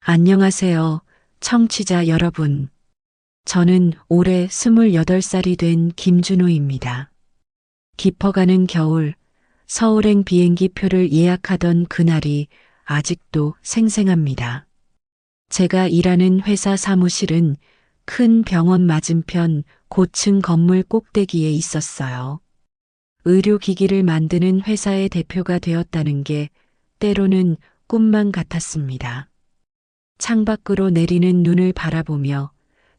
안녕하세요, 청취자 여러분. 저는 올해 28살이 된 김준호입니다. 깊어가는 겨울, 서울행 비행기 표를 예약하던 그날이 아직도 생생합니다. 제가 일하는 회사 사무실은 큰 병원 맞은편 고층 건물 꼭대기에 있었어요. 의료기기를 만드는 회사의 대표가 되었다는 게 때로는 꿈만 같았습니다. 창밖으로 내리는 눈을 바라보며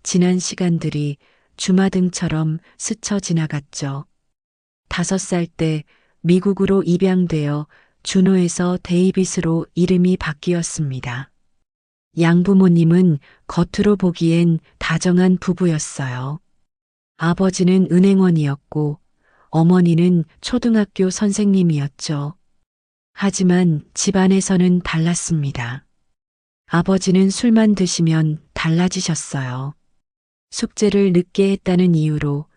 지난 시간들이 주마등처럼 스쳐 지나갔죠. 5살 때 미국으로 입양되어 준호에서 데이빗으로 이름이 바뀌었습니다. 양부모님은 겉으로 보기엔 다정한 부부였어요. 아버지는 은행원이었고 어머니는 초등학교 선생님이었죠. 하지만 집안에서는 달랐습니다. 아버지는 술만 드시면 달라지셨어요. 숙제를 늦게 했다는 이유로,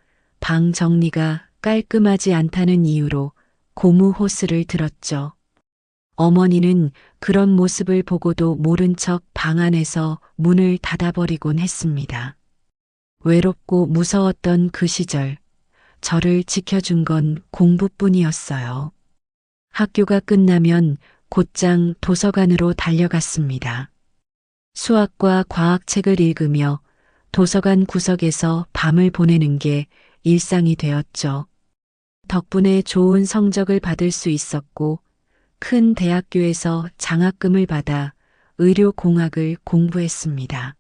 방 정리가 깔끔하지 않다는 이유로 고무 호스를 들었죠. 어머니는 그런 모습을 보고도 모른 척 방 안에서 문을 닫아버리곤 했습니다. 외롭고 무서웠던 그 시절, 저를 지켜준 건 공부뿐이었어요. 학교가 끝나면 곧장 도서관으로 달려갔습니다. 수학과 과학책을 읽으며 도서관 구석에서 밤을 보내는 게 일상이 되었죠. 덕분에 좋은 성적을 받을 수 있었고 큰 대학교에서 장학금을 받아 의료공학을 공부했습니다.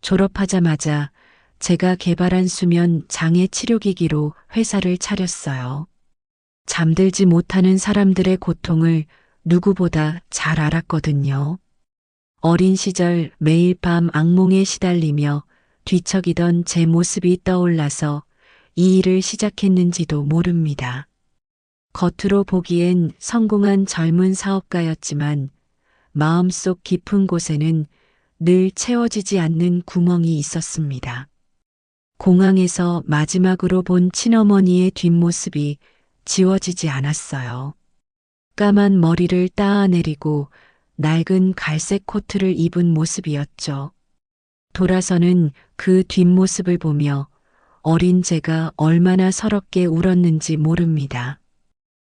졸업하자마자 제가 개발한 수면 장애 치료기기로 회사를 차렸어요. 잠들지 못하는 사람들의 고통을 누구보다 잘 알았거든요. 어린 시절 매일 밤 악몽에 시달리며 뒤척이던 제 모습이 떠올라서 이 일을 시작했는지도 모릅니다. 겉으로 보기엔 성공한 젊은 사업가였지만 마음속 깊은 곳에는 늘 채워지지 않는 구멍이 있었습니다. 공항에서 마지막으로 본 친어머니의 뒷모습이 지워지지 않았어요. 까만 머리를 따아내리고 낡은 갈색 코트를 입은 모습이었죠. 돌아서는 그 뒷모습을 보며 어린 제가 얼마나 서럽게 울었는지 모릅니다.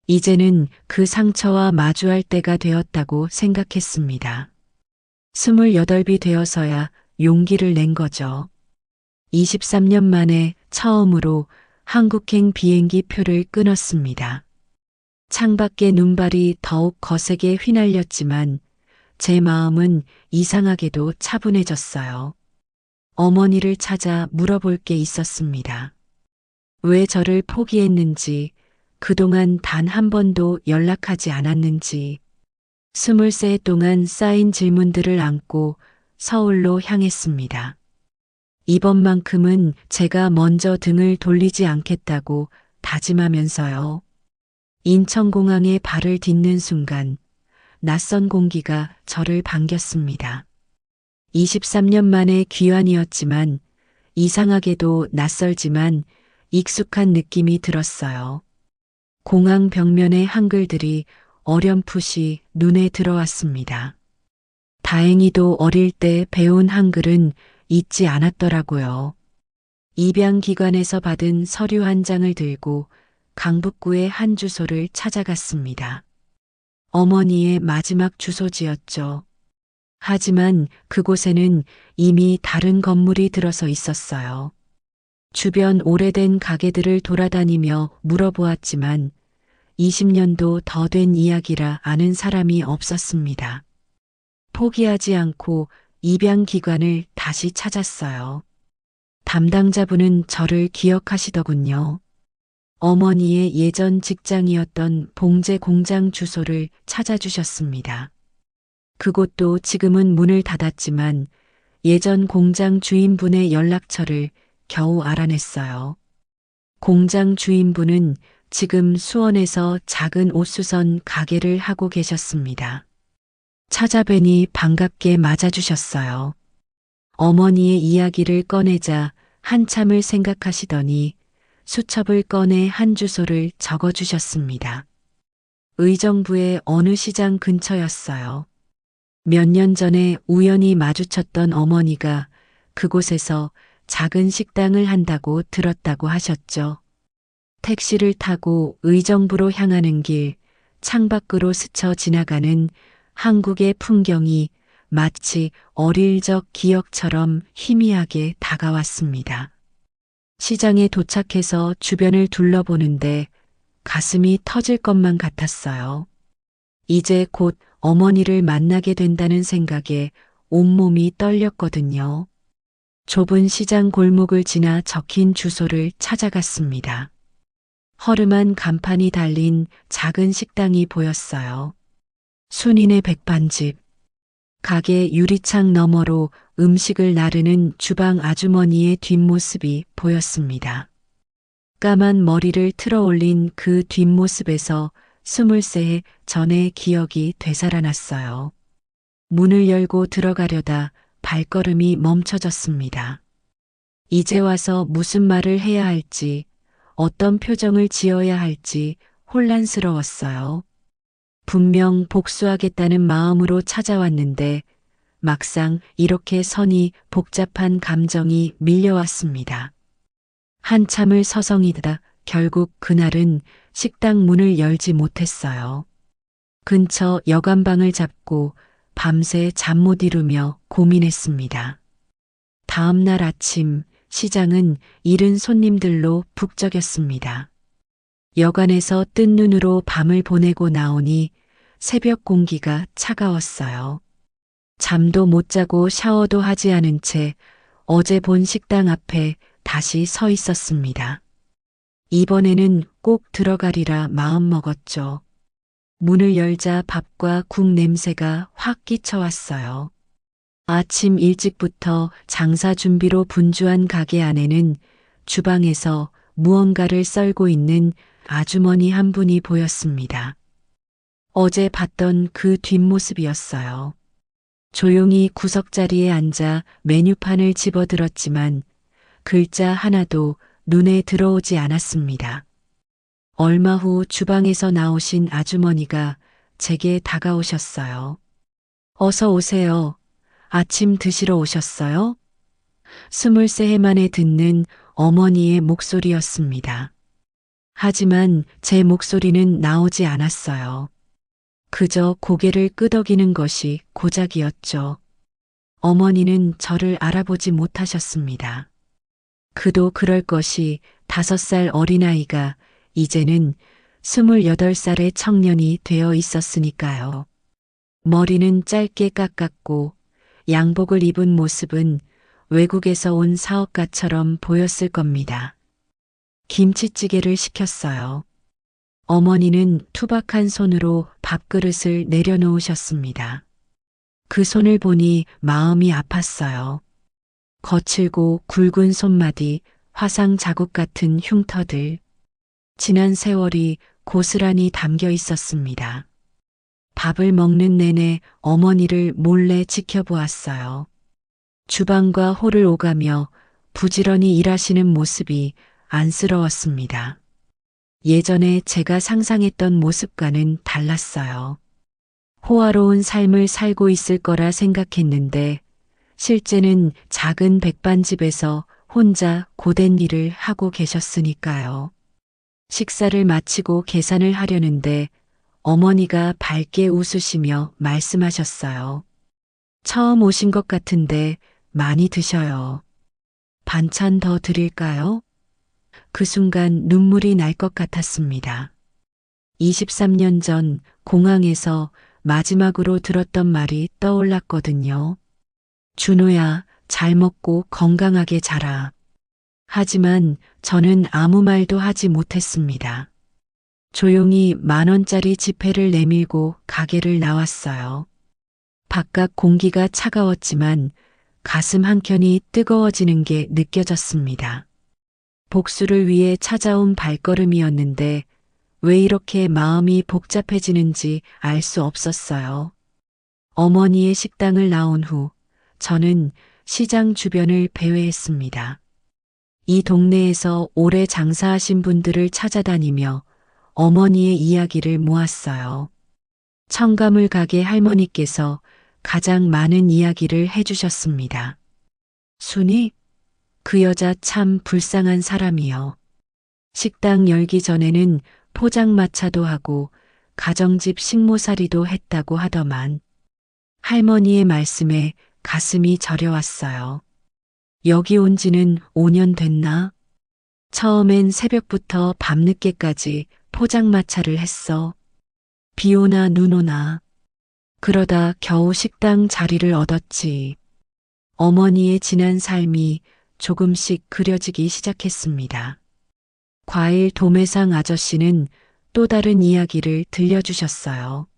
이제는 그 상처와 마주할 때가 되었다고 생각했습니다. 28이 되어서야 용기를 낸 거죠. 23년 만에 처음으로 한국행 비행기 표를 끊었습니다. 창밖에 눈발이 더욱 거세게 휘날렸지만 제 마음은 이상하게도 차분해졌어요. 어머니를 찾아 물어볼 게 있었습니다. 왜 저를 포기했는지, 그동안 단 한 번도 연락하지 않았는지, 23해 동안 쌓인 질문들을 안고 서울로 향했습니다. 이번만큼은 제가 먼저 등을 돌리지 않겠다고 다짐하면서요. 인천공항에 발을 딛는 순간 낯선 공기가 저를 반겼습니다. 23년 만에 귀환이었지만 이상하게도 낯설지만 익숙한 느낌이 들었어요. 공항 벽면의 한글들이 어렴풋이 눈에 들어왔습니다. 다행히도 어릴 때 배운 한글은 잊지 않았더라고요. 입양기관에서 받은 서류 한 장을 들고 강북구의 한 주소를 찾아갔습니다. 어머니의 마지막 주소지였죠. 하지만 그곳에는 이미 다른 건물이 들어서 있었어요. 주변 오래된 가게들을 돌아다니며 물어보았지만 20년도 더 된 이야기라 아는 사람이 없었습니다. 포기하지 않고 입양기관을 다시 찾았어요. 담당자분은 저를 기억하시더군요. 어머니의 예전 직장이었던 봉제 공장 주소를 찾아주셨습니다. 그곳도 지금은 문을 닫았지만 예전 공장 주인분의 연락처를 겨우 알아냈어요. 공장 주인분은 지금 수원에서 작은 옷수선 가게를 하고 계셨습니다. 찾아뵈니 반갑게 맞아주셨어요. 어머니의 이야기를 꺼내자 한참을 생각하시더니 수첩을 꺼내 한 주소를 적어주셨습니다. 의정부의 어느 시장 근처였어요. 몇 년 전에 우연히 마주쳤던 어머니가 그곳에서 작은 식당을 한다고 들었다고 하셨죠. 택시를 타고 의정부로 향하는 길, 창밖으로 스쳐 지나가는 한국의 풍경이 마치 어릴 적 기억처럼 희미하게 다가왔습니다. 시장에 도착해서 주변을 둘러보는데 가슴이 터질 것만 같았어요. 이제 곧 어머니를 만나게 된다는 생각에 온몸이 떨렸거든요. 좁은 시장 골목을 지나 적힌 주소를 찾아갔습니다. 허름한 간판이 달린 작은 식당이 보였어요. 순인의 백반집. 가게 유리창 너머로 음식을 나르는 주방 아주머니의 뒷모습이 보였습니다. 까만 머리를 틀어 올린 그 뒷모습에서 23해 전의 기억이 되살아났어요. 문을 열고 들어가려다 발걸음이 멈춰졌습니다. 이제 와서 무슨 말을 해야 할지, 어떤 표정을 지어야 할지 혼란스러웠어요. 분명 복수하겠다는 마음으로 찾아왔는데 막상 이렇게 선이 복잡한 감정이 밀려왔습니다. 한참을 서성이다 결국 그날은 식당 문을 열지 못했어요. 근처 여관방을 잡고 밤새 잠 못 이루며 고민했습니다. 다음 날 아침 시장은 이른 손님들로 북적였습니다. 여관에서 뜬 눈으로 밤을 보내고 나오니 새벽 공기가 차가웠어요. 잠도 못 자고 샤워도 하지 않은 채 어제 본 식당 앞에 다시 서 있었습니다. 이번에는 꼭 들어가리라 마음먹었죠. 문을 열자 밥과 국 냄새가 확 끼쳐왔어요. 아침 일찍부터 장사 준비로 분주한 가게 안에는 주방에서 무언가를 썰고 있는 아주머니 한 분이 보였습니다. 어제 봤던 그 뒷모습이었어요. 조용히 구석자리에 앉아 메뉴판을 집어들었지만 글자 하나도 눈에 들어오지 않았습니다. 얼마 후 주방에서 나오신 아주머니가 제게 다가오셨어요. 어서 오세요. 아침 드시러 오셨어요? 23해 만에 듣는 어머니의 목소리였습니다. 하지만 제 목소리는 나오지 않았어요. 그저 고개를 끄덕이는 것이 고작이었죠. 어머니는 저를 알아보지 못하셨습니다. 그도 그럴 것이 5살 어린아이가 이제는 28살의 청년이 되어 있었으니까요. 머리는 짧게 깎았고 양복을 입은 모습은 외국에서 온 사업가처럼 보였을 겁니다. 김치찌개를 시켰어요. 어머니는 투박한 손으로 밥그릇을 내려놓으셨습니다. 그 손을 보니 마음이 아팠어요. 거칠고 굵은 손마디, 화상 자국 같은 흉터들. 지난 세월이 고스란히 담겨 있었습니다. 밥을 먹는 내내 어머니를 몰래 지켜보았어요. 주방과 홀을 오가며 부지런히 일하시는 모습이 안쓰러웠습니다. 예전에 제가 상상했던 모습과는 달랐어요. 호화로운 삶을 살고 있을 거라 생각했는데 실제는 작은 백반집에서 혼자 고된 일을 하고 계셨으니까요. 식사를 마치고 계산을 하려는데 어머니가 밝게 웃으시며 말씀하셨어요. 처음 오신 것 같은데 많이 드셔요. 반찬 더 드릴까요? 그 순간 눈물이 날 것 같았습니다. 23년 전 공항에서 마지막으로 들었던 말이 떠올랐거든요. 준호야, 잘 먹고 건강하게 자라. 하지만 저는 아무 말도 하지 못했습니다. 조용히 10,000원짜리 지폐를 내밀고 가게를 나왔어요. 바깥 공기가 차가웠지만 가슴 한켠이 뜨거워지는 게 느껴졌습니다. 복수를 위해 찾아온 발걸음이었는데 왜 이렇게 마음이 복잡해지는지 알 수 없었어요. 어머니의 식당을 나온 후 저는 시장 주변을 배회했습니다. 이 동네에서 오래 장사하신 분들을 찾아다니며 어머니의 이야기를 모았어요. 청가물 가게 할머니께서 가장 많은 이야기를 해주셨습니다. 순이? 그 여자 참 불쌍한 사람이요. 식당 열기 전에는 포장마차도 하고 가정집 식모살이도 했다고 하더만 할머니의 말씀에 가슴이 저려왔어요. 여기 온 지는 5년 됐나? 처음엔 새벽부터 밤늦게까지 포장마차를 했어. 비 오나 눈 오나. 그러다 겨우 식당 자리를 얻었지. 어머니의 지난 삶이 조금씩 그려지기 시작했습니다. 과일 도매상 아저씨는 또 다른 이야기를 들려주셨어요.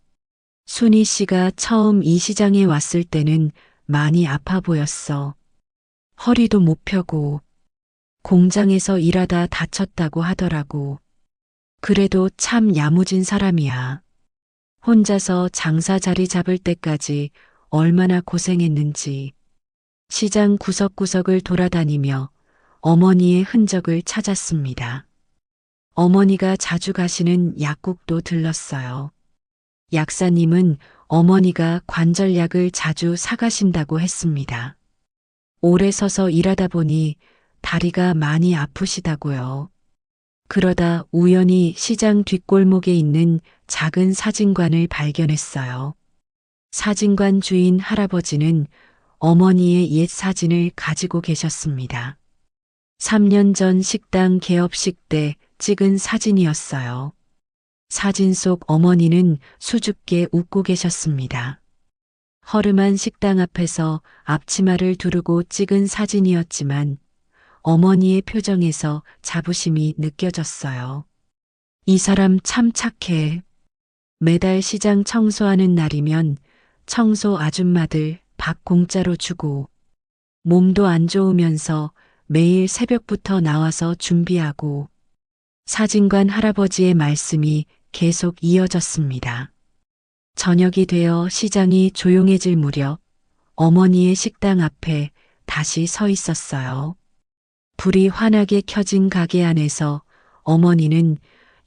순희 씨가 처음 이 시장에 왔을 때는 많이 아파 보였어. 허리도 못 펴고 공장에서 일하다 다쳤다고 하더라고. 그래도 참 야무진 사람이야. 혼자서 장사 자리 잡을 때까지 얼마나 고생했는지. 시장 구석구석을 돌아다니며 어머니의 흔적을 찾았습니다. 어머니가 자주 가시는 약국도 들렀어요. 약사님은 어머니가 관절약을 자주 사가신다고 했습니다. 오래 서서 일하다 보니 다리가 많이 아프시다고요. 그러다 우연히 시장 뒷골목에 있는 작은 사진관을 발견했어요. 사진관 주인 할아버지는 어머니의 옛 사진을 가지고 계셨습니다. 3년 전 식당 개업식 때 찍은 사진이었어요. 사진 속 어머니는 수줍게 웃고 계셨습니다. 허름한 식당 앞에서 앞치마를 두르고 찍은 사진이었지만 어머니의 표정에서 자부심이 느껴졌어요. 이 사람 참 착해. 매달 시장 청소하는 날이면 청소 아줌마들 밥 공짜로 주고 몸도 안 좋으면서 매일 새벽부터 나와서 준비하고 사진관 할아버지의 말씀이 계속 이어졌습니다. 저녁이 되어 시장이 조용해질 무렵 어머니의 식당 앞에 다시 서 있었어요. 불이 환하게 켜진 가게 안에서 어머니는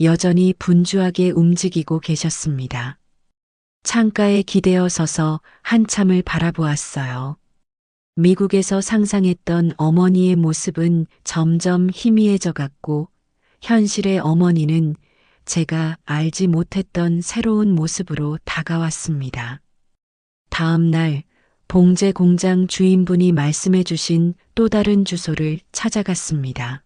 여전히 분주하게 움직이고 계셨습니다. 창가에 기대어 서서 한참을 바라보았어요. 미국에서 상상했던 어머니의 모습은 점점 희미해져 갔고 현실의 어머니는 제가 알지 못했던 새로운 모습으로 다가왔습니다. 다음 날 봉제 공장 주인분이 말씀해 주신 또 다른 주소를 찾아갔습니다.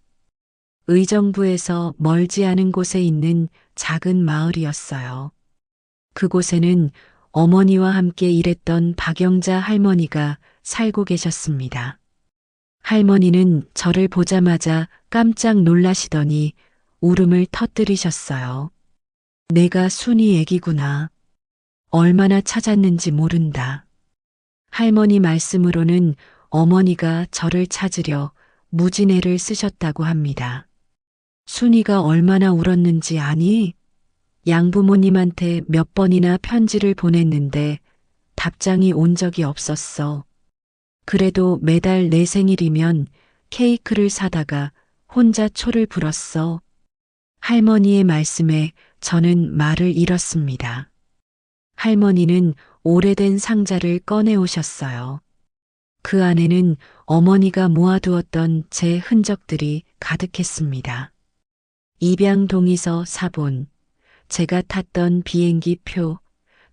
의정부에서 멀지 않은 곳에 있는 작은 마을이었어요. 그곳에는 어머니와 함께 일했던 박영자 할머니가 살고 계셨습니다. 할머니는 저를 보자마자 깜짝 놀라시더니 울음을 터뜨리셨어요. 내가 순이 애기구나. 얼마나 찾았는지 모른다. 할머니 말씀으로는 어머니가 저를 찾으려 무진애를 쓰셨다고 합니다. 순이가 얼마나 울었는지 아니? 양부모님한테 몇 번이나 편지를 보냈는데 답장이 온 적이 없었어. 그래도 매달 내 생일이면 케이크를 사다가 혼자 초를 불었어. 할머니의 말씀에 저는 말을 잃었습니다. 할머니는 오래된 상자를 꺼내 오셨어요. 그 안에는 어머니가 모아두었던 제 흔적들이 가득했습니다. 입양 동의서 사본, 제가 탔던 비행기 표,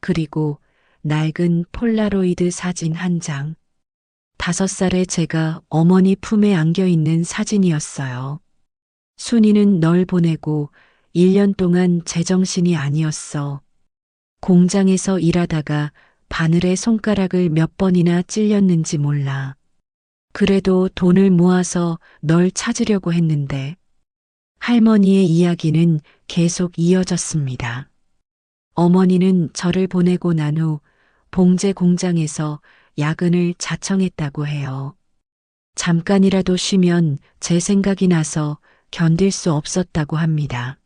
그리고 낡은 폴라로이드 사진 한 장. 5살의 제가 어머니 품에 안겨 있는 사진이었어요. 순이는 널 보내고 1년 동안 제정신이 아니었어. 공장에서 일하다가 바늘에 손가락을 몇 번이나 찔렸는지 몰라. 그래도 돈을 모아서 널 찾으려고 했는데 할머니의 이야기는 계속 이어졌습니다. 어머니는 저를 보내고 난 후 봉제 공장에서 야근을 자청했다고 해요. 잠깐이라도 쉬면 제 생각이 나서 견딜 수 없었다고 합니다.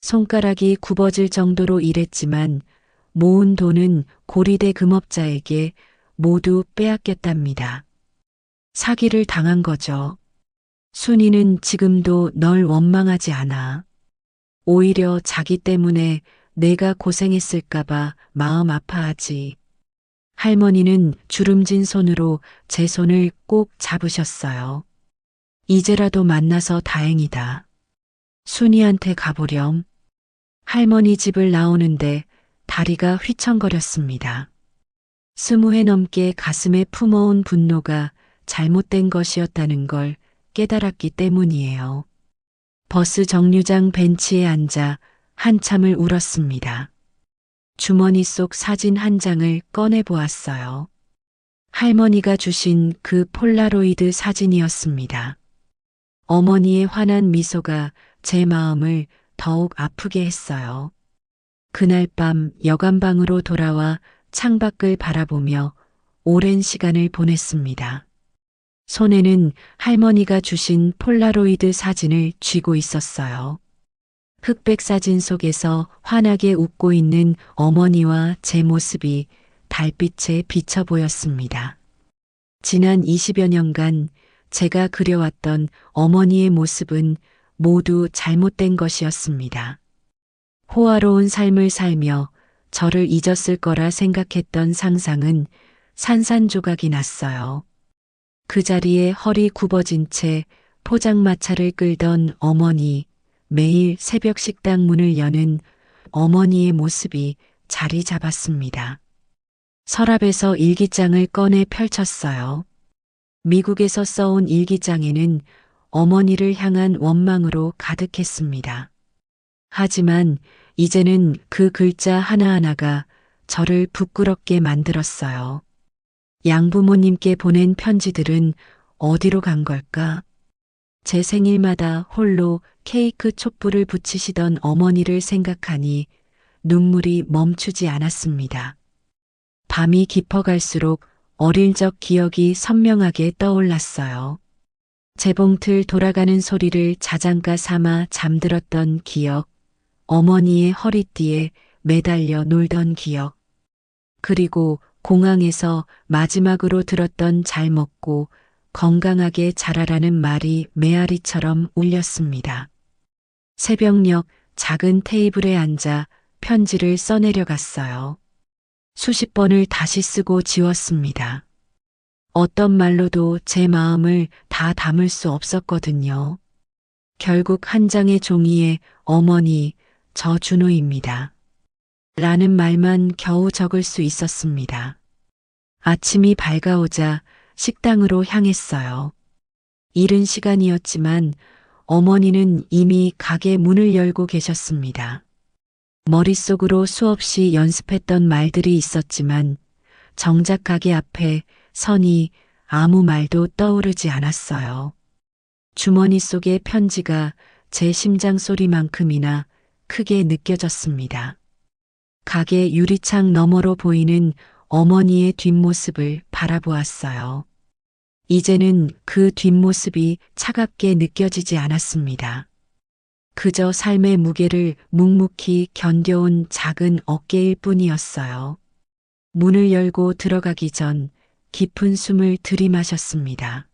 손가락이 굽어질 정도로 일했지만 모은 돈은 고리대 금업자에게 모두 빼앗겼답니다. 사기를 당한 거죠. 순이는 지금도 널 원망하지 않아. 오히려 자기 때문에 내가 고생했을까봐 마음 아파하지. 할머니는 주름진 손으로 제 손을 꼭 잡으셨어요. 이제라도 만나서 다행이다. 순이한테 가보렴. 할머니 집을 나오는데 다리가 휘청거렸습니다. 20회 넘게 가슴에 품어온 분노가 잘못된 것이었다는 걸 깨달았기 때문이에요. 버스 정류장 벤치에 앉아 한참을 울었습니다. 주머니 속 사진 한 장을 꺼내 보았어요. 할머니가 주신 그 폴라로이드 사진이었습니다. 어머니의 환한 미소가 제 마음을 더욱 아프게 했어요. 그날 밤 여관방으로 돌아와 창밖을 바라보며 오랜 시간을 보냈습니다. 손에는 할머니가 주신 폴라로이드 사진을 쥐고 있었어요. 흑백 사진 속에서 환하게 웃고 있는 어머니와 제 모습이 달빛에 비쳐 보였습니다. 지난 20여 년간 제가 그려왔던 어머니의 모습은 모두 잘못된 것이었습니다. 호화로운 삶을 살며 저를 잊었을 거라 생각했던 상상은 산산조각이 났어요. 그 자리에 허리 굽어진 채 포장마차를 끌던 어머니, 매일 새벽 식당 문을 여는 어머니의 모습이 자리 잡았습니다. 서랍에서 일기장을 꺼내 펼쳤어요. 미국에서 써온 일기장에는 어머니를 향한 원망으로 가득했습니다. 하지만 이제는 그 글자 하나하나가 저를 부끄럽게 만들었어요. 양부모님께 보낸 편지들은 어디로 간 걸까? 제 생일마다 홀로 케이크 촛불을 붙이시던 어머니를 생각하니 눈물이 멈추지 않았습니다. 밤이 깊어갈수록 어릴 적 기억이 선명하게 떠올랐어요. 재봉틀 돌아가는 소리를 자장가 삼아 잠들었던 기억, 어머니의 허리띠에 매달려 놀던 기억, 그리고 공항에서 마지막으로 들었던 잘 먹고 건강하게 자라라는 말이 메아리처럼 울렸습니다. 새벽녘 작은 테이블에 앉아 편지를 써내려갔어요. 수십 번을 다시 쓰고 지웠습니다. 어떤 말로도 제 마음을 다 담을 수 없었거든요. 결국 한 장의 종이에 어머니, 저 준호입니다. 라는 말만 겨우 적을 수 있었습니다. 아침이 밝아오자 식당으로 향했어요. 이른 시간이었지만 어머니는 이미 가게 문을 열고 계셨습니다. 머릿속으로 수없이 연습했던 말들이 있었지만 정작 가게 앞에 서니 아무 말도 떠오르지 않았어요. 주머니 속의 편지가 제 심장 소리만큼이나 크게 느껴졌습니다. 가게 유리창 너머로 보이는 어머니의 뒷모습을 바라보았어요. 이제는 그 뒷모습이 차갑게 느껴지지 않았습니다. 그저 삶의 무게를 묵묵히 견뎌온 작은 어깨일 뿐이었어요. 문을 열고 들어가기 전 깊은 숨을 들이마셨습니다.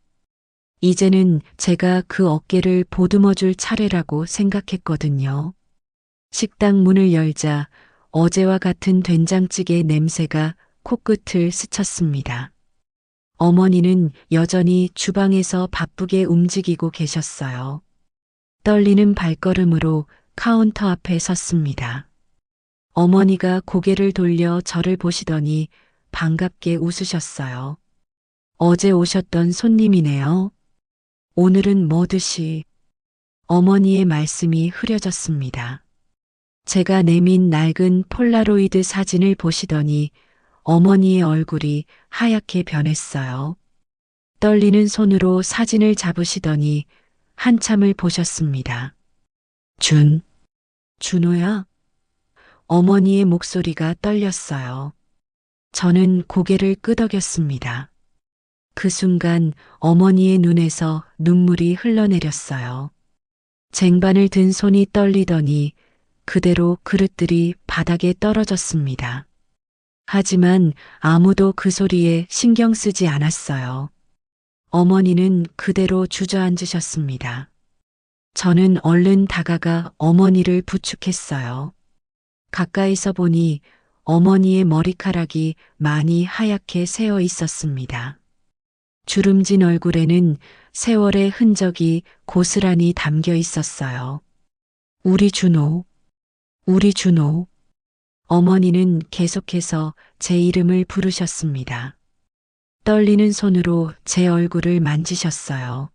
이제는 제가 그 어깨를 보듬어줄 차례라고 생각했거든요. 식당 문을 열자 어제와 같은 된장찌개 냄새가 코끝을 스쳤습니다. 어머니는 여전히 주방에서 바쁘게 움직이고 계셨어요. 떨리는 발걸음으로 카운터 앞에 섰습니다. 어머니가 고개를 돌려 저를 보시더니 반갑게 웃으셨어요. 어제 오셨던 손님이네요. 오늘은 뭐 드시? 어머니의 말씀이 흐려졌습니다. 제가 내민 낡은 폴라로이드 사진을 보시더니 어머니의 얼굴이 하얗게 변했어요. 떨리는 손으로 사진을 잡으시더니 한참을 보셨습니다. 준호야? 어머니의 목소리가 떨렸어요. 저는 고개를 끄덕였습니다. 그 순간 어머니의 눈에서 눈물이 흘러내렸어요. 쟁반을 든 손이 떨리더니 그대로 그릇들이 바닥에 떨어졌습니다. 하지만 아무도 그 소리에 신경 쓰지 않았어요. 어머니는 그대로 주저앉으셨습니다. 저는 얼른 다가가 어머니를 부축했어요. 가까이서 보니 어머니의 머리카락이 많이 하얗게 새어 있었습니다. 주름진 얼굴에는 세월의 흔적이 고스란히 담겨 있었어요. 우리 준호, 우리 준호. 어머니는 계속해서 제 이름을 부르셨습니다. 떨리는 손으로 제 얼굴을 만지셨어요.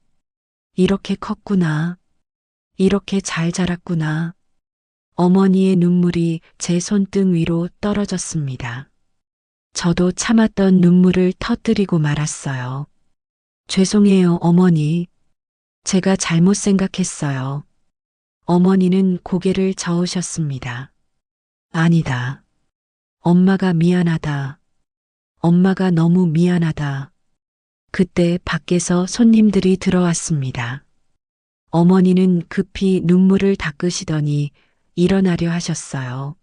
이렇게 컸구나. 이렇게 잘 자랐구나. 어머니의 눈물이 제 손등 위로 떨어졌습니다. 저도 참았던 눈물을 터뜨리고 말았어요. 죄송해요, 어머니. 제가 잘못 생각했어요. 어머니는 고개를 저으셨습니다. 아니다. 엄마가 미안하다. 엄마가 너무 미안하다. 그때 밖에서 손님들이 들어왔습니다. 어머니는 급히 눈물을 닦으시더니 일어나려 하셨어요.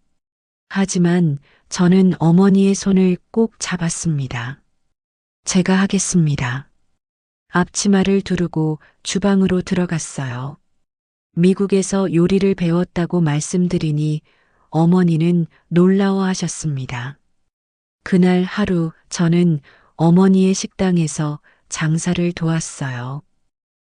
하지만 저는 어머니의 손을 꼭 잡았습니다. 제가 하겠습니다. 앞치마를 두르고 주방으로 들어갔어요. 미국에서 요리를 배웠다고 말씀드리니 어머니는 놀라워하셨습니다. 그날 하루 저는 어머니의 식당에서 장사를 도왔어요.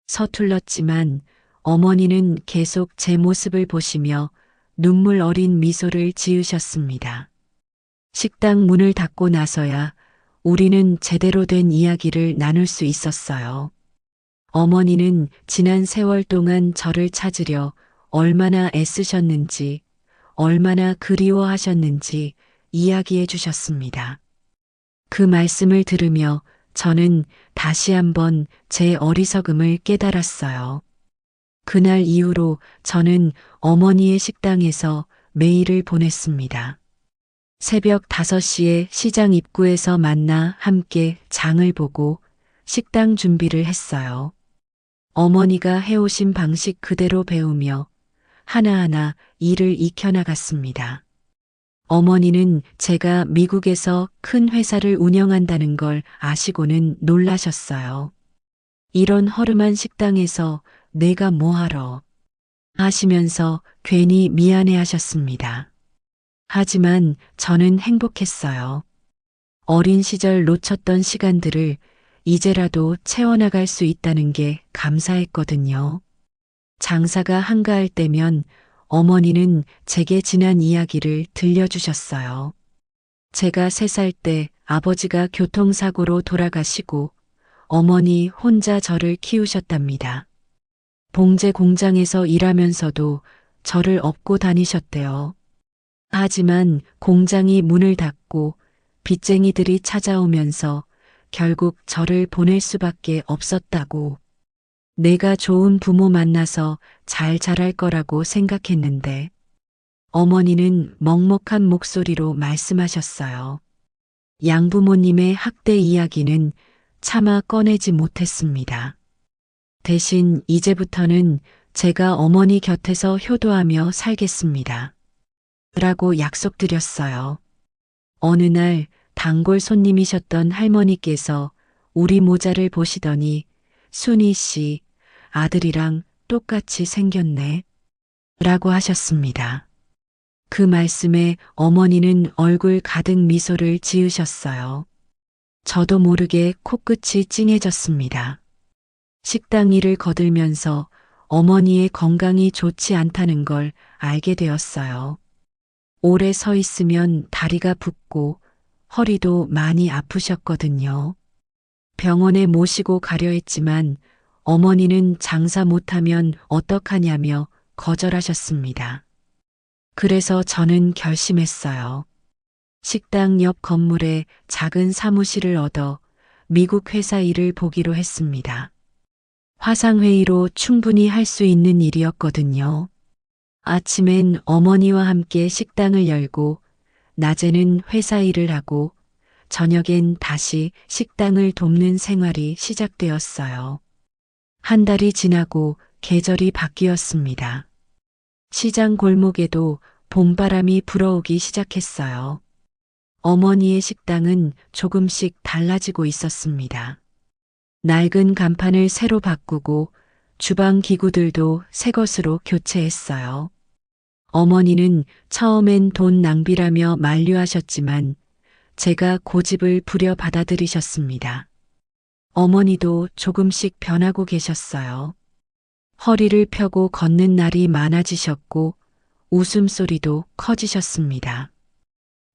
서툴렀지만 어머니는 계속 제 모습을 보시며 눈물 어린 미소를 지으셨습니다. 식당 문을 닫고 나서야 우리는 제대로 된 이야기를 나눌 수 있었어요. 어머니는 지난 세월 동안 저를 찾으려 얼마나 애쓰셨는지, 얼마나 그리워하셨는지 이야기해 주셨습니다. 그 말씀을 들으며 저는 다시 한번 제 어리석음을 깨달았어요. 그날 이후로 저는 어머니의 식당에서 메일을 보냈습니다. 새벽 5시에 시장 입구에서 만나 함께 장을 보고 식당 준비를 했어요. 어머니가 해오신 방식 그대로 배우며 하나하나 일을 익혀나갔습니다. 어머니는 제가 미국에서 큰 회사를 운영한다는 걸 아시고는 놀라셨어요. 이런 허름한 식당에서 내가 뭐하러 하시면서 괜히 미안해 하셨습니다. 하지만 저는 행복했어요. 어린 시절 놓쳤던 시간들을 이제라도 채워나갈 수 있다는 게 감사했거든요. 장사가 한가할 때면 어머니는 제게 지난 이야기를 들려주셨어요. 제가 3살 때 아버지가 교통사고로 돌아가시고 어머니 혼자 저를 키우셨답니다. 봉제 공장에서 일하면서도 저를 업고 다니셨대요. 하지만 공장이 문을 닫고 빚쟁이들이 찾아오면서 결국 저를 보낼 수밖에 없었다고. 내가 좋은 부모 만나서 잘 자랄 거라고 생각했는데 어머니는 먹먹한 목소리로 말씀하셨어요. 양부모님의 학대 이야기는 차마 꺼내지 못했습니다. 대신 이제부터는 제가 어머니 곁에서 효도하며 살겠습니다. 라고 약속드렸어요. 어느 날 단골 손님이셨던 할머니께서 우리 모자를 보시더니 순희 씨, 아들이랑 똑같이 생겼네. 라고 하셨습니다. 그 말씀에 어머니는 얼굴 가득 미소를 지으셨어요. 저도 모르게 코끝이 찡해졌습니다. 식당 일을 거들면서 어머니의 건강이 좋지 않다는 걸 알게 되었어요. 오래 서 있으면 다리가 붓고 허리도 많이 아프셨거든요. 병원에 모시고 가려 했지만 어머니는 장사 못하면 어떡하냐며 거절하셨습니다. 그래서 저는 결심했어요. 식당 옆 건물에 작은 사무실을 얻어 미국 회사 일을 보기로 했습니다. 화상회의로 충분히 할 수 있는 일이었거든요. 아침엔 어머니와 함께 식당을 열고 낮에는 회사 일을 하고 저녁엔 다시 식당을 돕는 생활이 시작되었어요. 한 달이 지나고 계절이 바뀌었습니다. 시장 골목에도 봄바람이 불어오기 시작했어요. 어머니의 식당은 조금씩 달라지고 있었습니다. 낡은 간판을 새로 바꾸고 주방 기구들도 새 것으로 교체했어요. 어머니는 처음엔 돈 낭비라며 만류하셨지만 제가 고집을 부려 받아들이셨습니다. 어머니도 조금씩 변하고 계셨어요. 허리를 펴고 걷는 날이 많아지셨고 웃음소리도 커지셨습니다.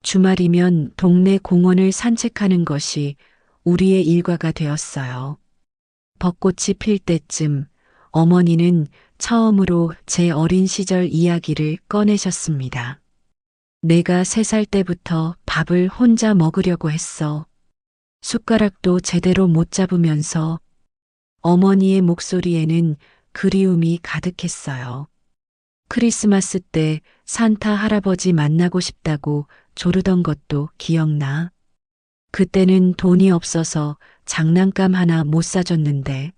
주말이면 동네 공원을 산책하는 것이 우리의 일과가 되었어요. 벚꽃이 필 때쯤 어머니는 처음으로 제 어린 시절 이야기를 꺼내셨습니다. 내가 3살 때부터 밥을 혼자 먹으려고 했어. 숟가락도 제대로 못 잡으면서. 어머니의 목소리에는 그리움이 가득했어요. 크리스마스 때 산타 할아버지 만나고 싶다고 조르던 것도 기억나. 그때는 돈이 없어서 장난감 하나 못 사줬는데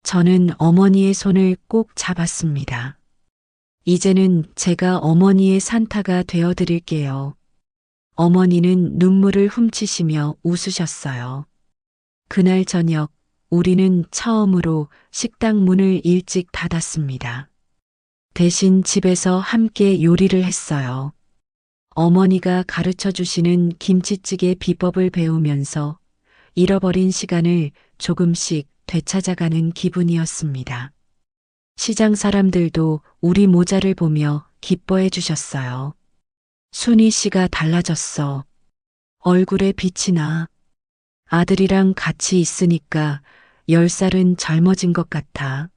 저는 어머니의 손을 꼭 잡았습니다. 이제는 제가 어머니의 산타가 되어 드릴게요. 어머니는 눈물을 훔치시며 웃으셨어요. 그날 저녁 우리는 처음으로 식당 문을 일찍 닫았습니다. 대신 집에서 함께 요리를 했어요. 어머니가 가르쳐 주시는 김치찌개 비법을 배우면서 잃어버린 시간을 조금씩 되찾아가는 기분이었습니다. 시장 사람들도 우리 모자를 보며 기뻐해 주셨어요. 순희 씨가 달라졌어. 얼굴에 빛이 나. 아들이랑 같이 있으니까 10살은 젊어진 것 같아.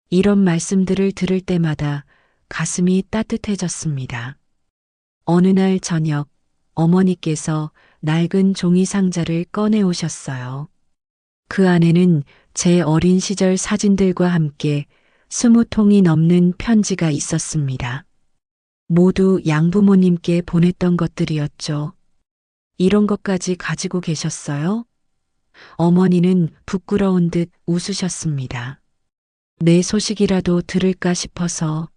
이런 말씀들을 들을 때마다 가슴이 따뜻해졌습니다. 어느 날 저녁 어머니께서 낡은 종이 상자를 꺼내 오셨어요. 그 안에는 제 어린 시절 사진들과 함께 20통이 넘는 편지가 있었습니다. 모두 양부모님께 보냈던 것들이었죠. 이런 것까지 가지고 계셨어요? 어머니는 부끄러운 듯 웃으셨습니다. 내 소식이라도 들을까 싶어서.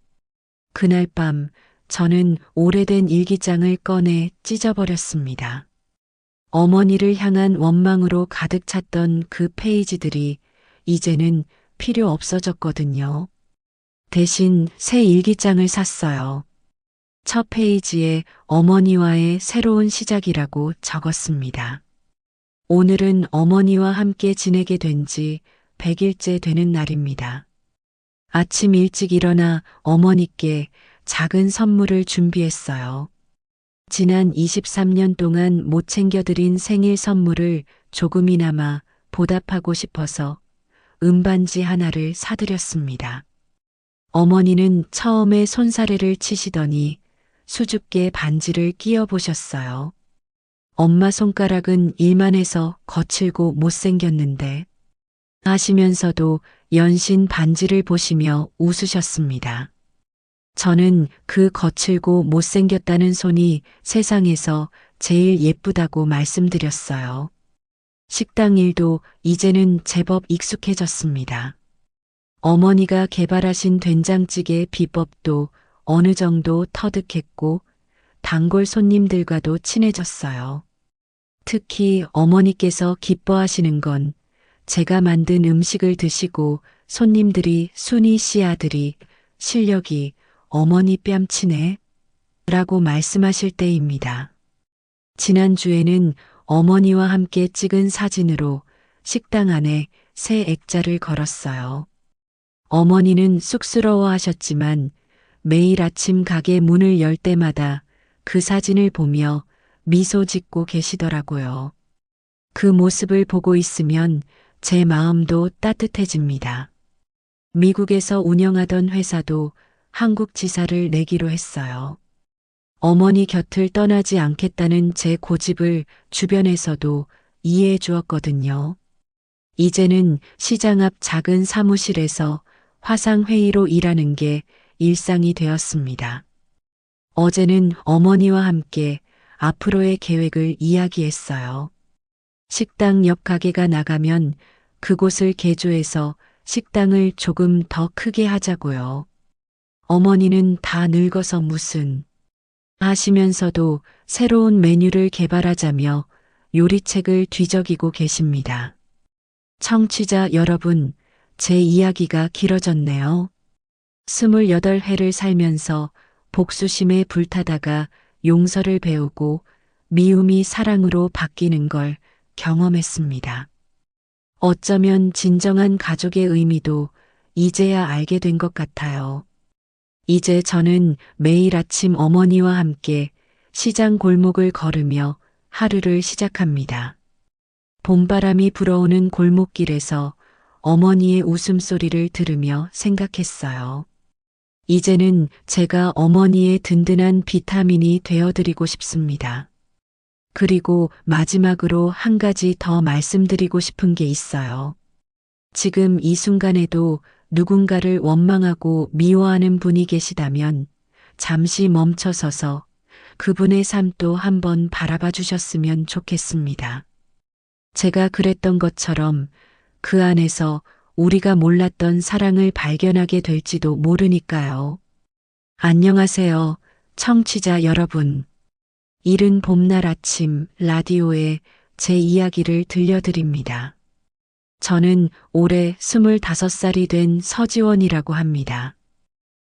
그날 밤 저는 오래된 일기장을 꺼내 찢어버렸습니다. 어머니를 향한 원망으로 가득 찼던 그 페이지들이 이제는 필요 없어졌거든요. 대신 새 일기장을 샀어요. 첫 페이지에 어머니와의 새로운 시작이라고 적었습니다. 오늘은 어머니와 함께 지내게 된 지 100일째 되는 날입니다. 아침 일찍 일어나 어머니께 작은 선물을 준비했어요. 지난 23년 동안 못 챙겨드린 생일 선물을 조금이나마 보답하고 싶어서 은반지 하나를 사드렸습니다. 어머니는 처음에 손사래를 치시더니 수줍게 반지를 끼워 보셨어요. 엄마 손가락은 일만 해서 거칠고 못생겼는데 하시면서도 연신 반지를 보시며 웃으셨습니다. 저는 그 거칠고 못생겼다는 손이 세상에서 제일 예쁘다고 말씀드렸어요. 식당 일도 이제는 제법 익숙해졌습니다. 어머니가 개발하신 된장찌개 비법도 어느 정도 터득했고 단골 손님들과도 친해졌어요. 특히 어머니께서 기뻐하시는 건 제가 만든 음식을 드시고 손님들이 순희 씨 아들이 실력이 어머니 뺨치네 라고 말씀하실 때입니다. 지난주에는 어머니와 함께 찍은 사진으로 식당 안에 새 액자를 걸었어요. 어머니는 쑥스러워 하셨지만 매일 아침 가게 문을 열 때마다 그 사진을 보며 미소 짓고 계시더라고요. 그 모습을 보고 있으면 제 마음도 따뜻해집니다. 미국에서 운영하던 회사도 한국 지사를 내기로 했어요. 어머니 곁을 떠나지 않겠다는 제 고집을 주변에서도 이해해 주었거든요. 이제는 시장 앞 작은 사무실에서 화상회의로 일하는 게 일상이 되었습니다. 어제는 어머니와 함께 앞으로의 계획을 이야기했어요. 식당 옆 가게가 나가면 그곳을 개조해서 식당을 조금 더 크게 하자고요. 어머니는 다 늙어서 무슨 하시면서도 새로운 메뉴를 개발하자며 요리책을 뒤적이고 계십니다. 청취자 여러분, 제 이야기가 길어졌네요. 28회를 살면서 복수심에 불타다가 용서를 배우고 미움이 사랑으로 바뀌는 걸 경험했습니다. 어쩌면 진정한 가족의 의미도 이제야 알게 된 것 같아요. 이제 저는 매일 아침 어머니와 함께 시장 골목을 걸으며 하루를 시작합니다. 봄바람이 불어오는 골목길에서 어머니의 웃음소리를 들으며 생각했어요. 이제는 제가 어머니의 든든한 비타민이 되어드리고 싶습니다. 그리고 마지막으로 한 가지 더 말씀드리고 싶은 게 있어요. 지금 이 순간에도 누군가를 원망하고 미워하는 분이 계시다면 잠시 멈춰서서 그분의 삶도 한번 바라봐 주셨으면 좋겠습니다. 제가 그랬던 것처럼 그 안에서 우리가 몰랐던 사랑을 발견하게 될지도 모르니까요. 안녕하세요, 청취자 여러분. 이른 봄날 아침 라디오에 제 이야기를 들려드립니다. 저는 올해 25살이 된 서지원이라고 합니다.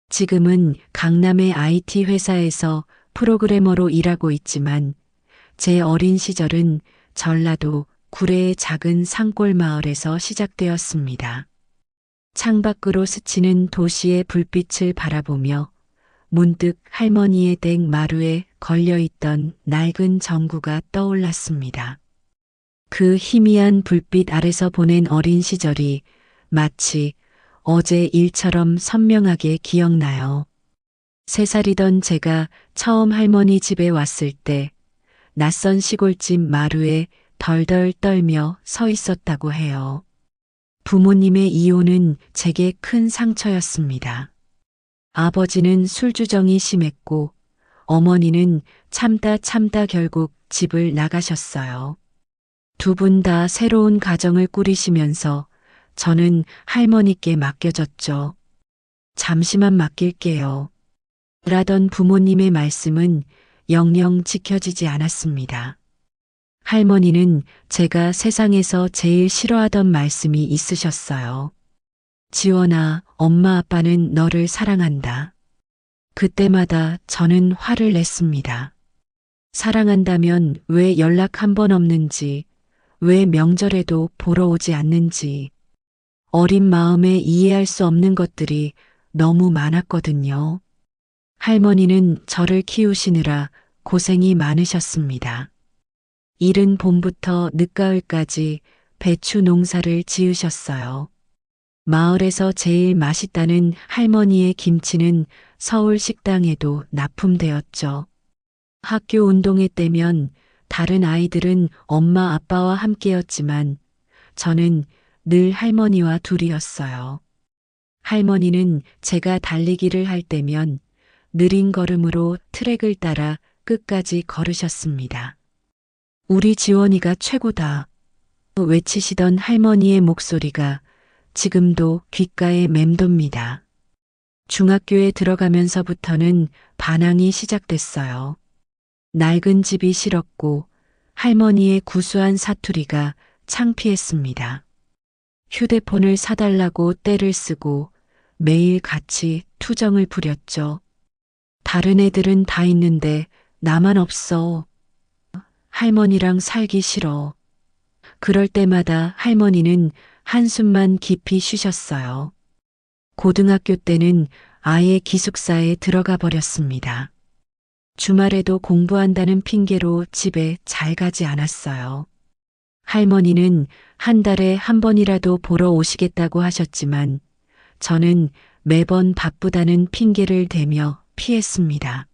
지금은 강남의 IT 회사에서 프로그래머로 일하고 있지만 제 어린 시절은 전라도 구례의 작은 산골 마을에서 시작되었습니다. 창밖으로 스치는 도시의 불빛을 바라보며 문득 할머니의 댁 마루에 걸려있던 낡은 전구가 떠올랐습니다. 그 희미한 불빛 아래서 보낸 어린 시절이 마치 어제 일처럼 선명하게 기억나요. 3살이던 제가 처음 할머니 집에 왔을 때 낯선 시골집 마루에 덜덜 떨며 서 있었다고 해요. 부모님의 이혼은 제게 큰 상처였습니다. 아버지는 술주정이 심했고 어머니는 참다 결국 집을 나가셨어요. 두 분 다 새로운 가정을 꾸리시면서 저는 할머니께 맡겨졌죠. 잠시만 맡길게요. 라던 부모님의 말씀은 영영 지켜지지 않았습니다. 할머니는 제가 세상에서 제일 싫어하던 말씀이 있으셨어요. 지원아, 엄마 아빠는 너를 사랑한다. 그때마다 저는 화를 냈습니다. 사랑한다면 왜 연락 한 번 없는지, 왜 명절에도 보러 오지 않는지, 어린 마음에 이해할 수 없는 것들이 너무 많았거든요. 할머니는 저를 키우시느라 고생이 많으셨습니다. 이른 봄부터 늦가을까지 배추 농사를 지으셨어요. 마을에서 제일 맛있다는 할머니의 김치는 서울 식당에도 납품되었죠. 학교 운동회 때면 다른 아이들은 엄마 아빠와 함께였지만 저는 늘 할머니와 둘이었어요. 할머니는 제가 달리기를 할 때면 느린 걸음으로 트랙을 따라 끝까지 걸으셨습니다. 우리 지원이가 최고다. 외치시던 할머니의 목소리가 지금도 귓가에 맴돕니다. 중학교에 들어가면서부터는 반항이 시작됐어요. 낡은 집이 싫었고 할머니의 구수한 사투리가 창피했습니다. 휴대폰을 사달라고 떼를 쓰고 매일 같이 투정을 부렸죠. 다른 애들은 다 있는데 나만 없어. 할머니랑 살기 싫어. 그럴 때마다 할머니는 한숨만 깊이 쉬셨어요. 고등학교 때는 아예 기숙사에 들어가 버렸습니다. 주말에도 공부한다는 핑계로 집에 잘 가지 않았어요. 할머니는 한 달에 한 번이라도 보러 오시겠다고 하셨지만 저는 매번 바쁘다는 핑계를 대며 피했습니다.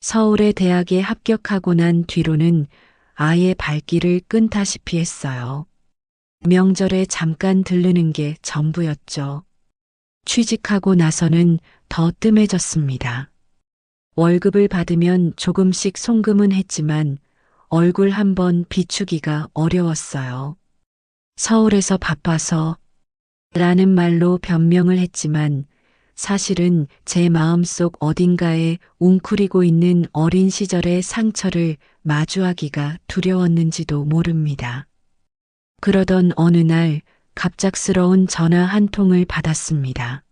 서울의 대학에 합격하고 난 뒤로는 아예 발길을 끈다시피 했어요. 명절에 잠깐 들르는 게 전부였죠. 취직하고 나서는 더 뜸해졌습니다. 월급을 받으면 조금씩 송금은 했지만 얼굴 한번 비추기가 어려웠어요. 서울에서 바빠서 라는 말로 변명을 했지만 사실은 제 마음속 어딘가에 웅크리고 있는 어린 시절의 상처를 마주하기가 두려웠는지도 모릅니다. 그러던 어느 날 갑작스러운 전화 한 통을 받았습니다.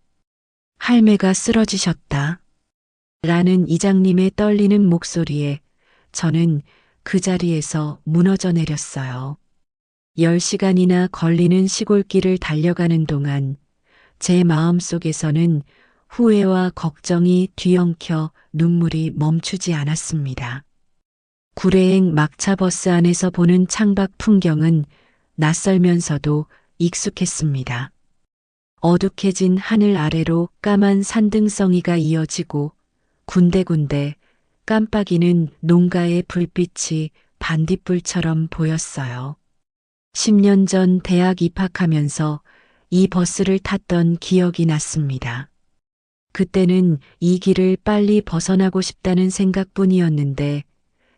할매가 쓰러지셨다. 라는 이장님의 떨리는 목소리에 저는 그 자리에서 무너져 내렸어요. 10시간이나 걸리는 시골길을 달려가는 동안 제 마음속에서는 후회와 걱정이 뒤엉켜 눈물이 멈추지 않았습니다. 구례행 막차버스 안에서 보는 창밖 풍경은 낯설면서도 익숙했습니다. 어둑해진 하늘 아래로 까만 산등성이가 이어지고 군데군데 깜빡이는 농가의 불빛이 반딧불처럼 보였어요. 10년 전 대학 입학하면서 이 버스를 탔던 기억이 났습니다. 그때는 이 길을 빨리 벗어나고 싶다는 생각뿐이었는데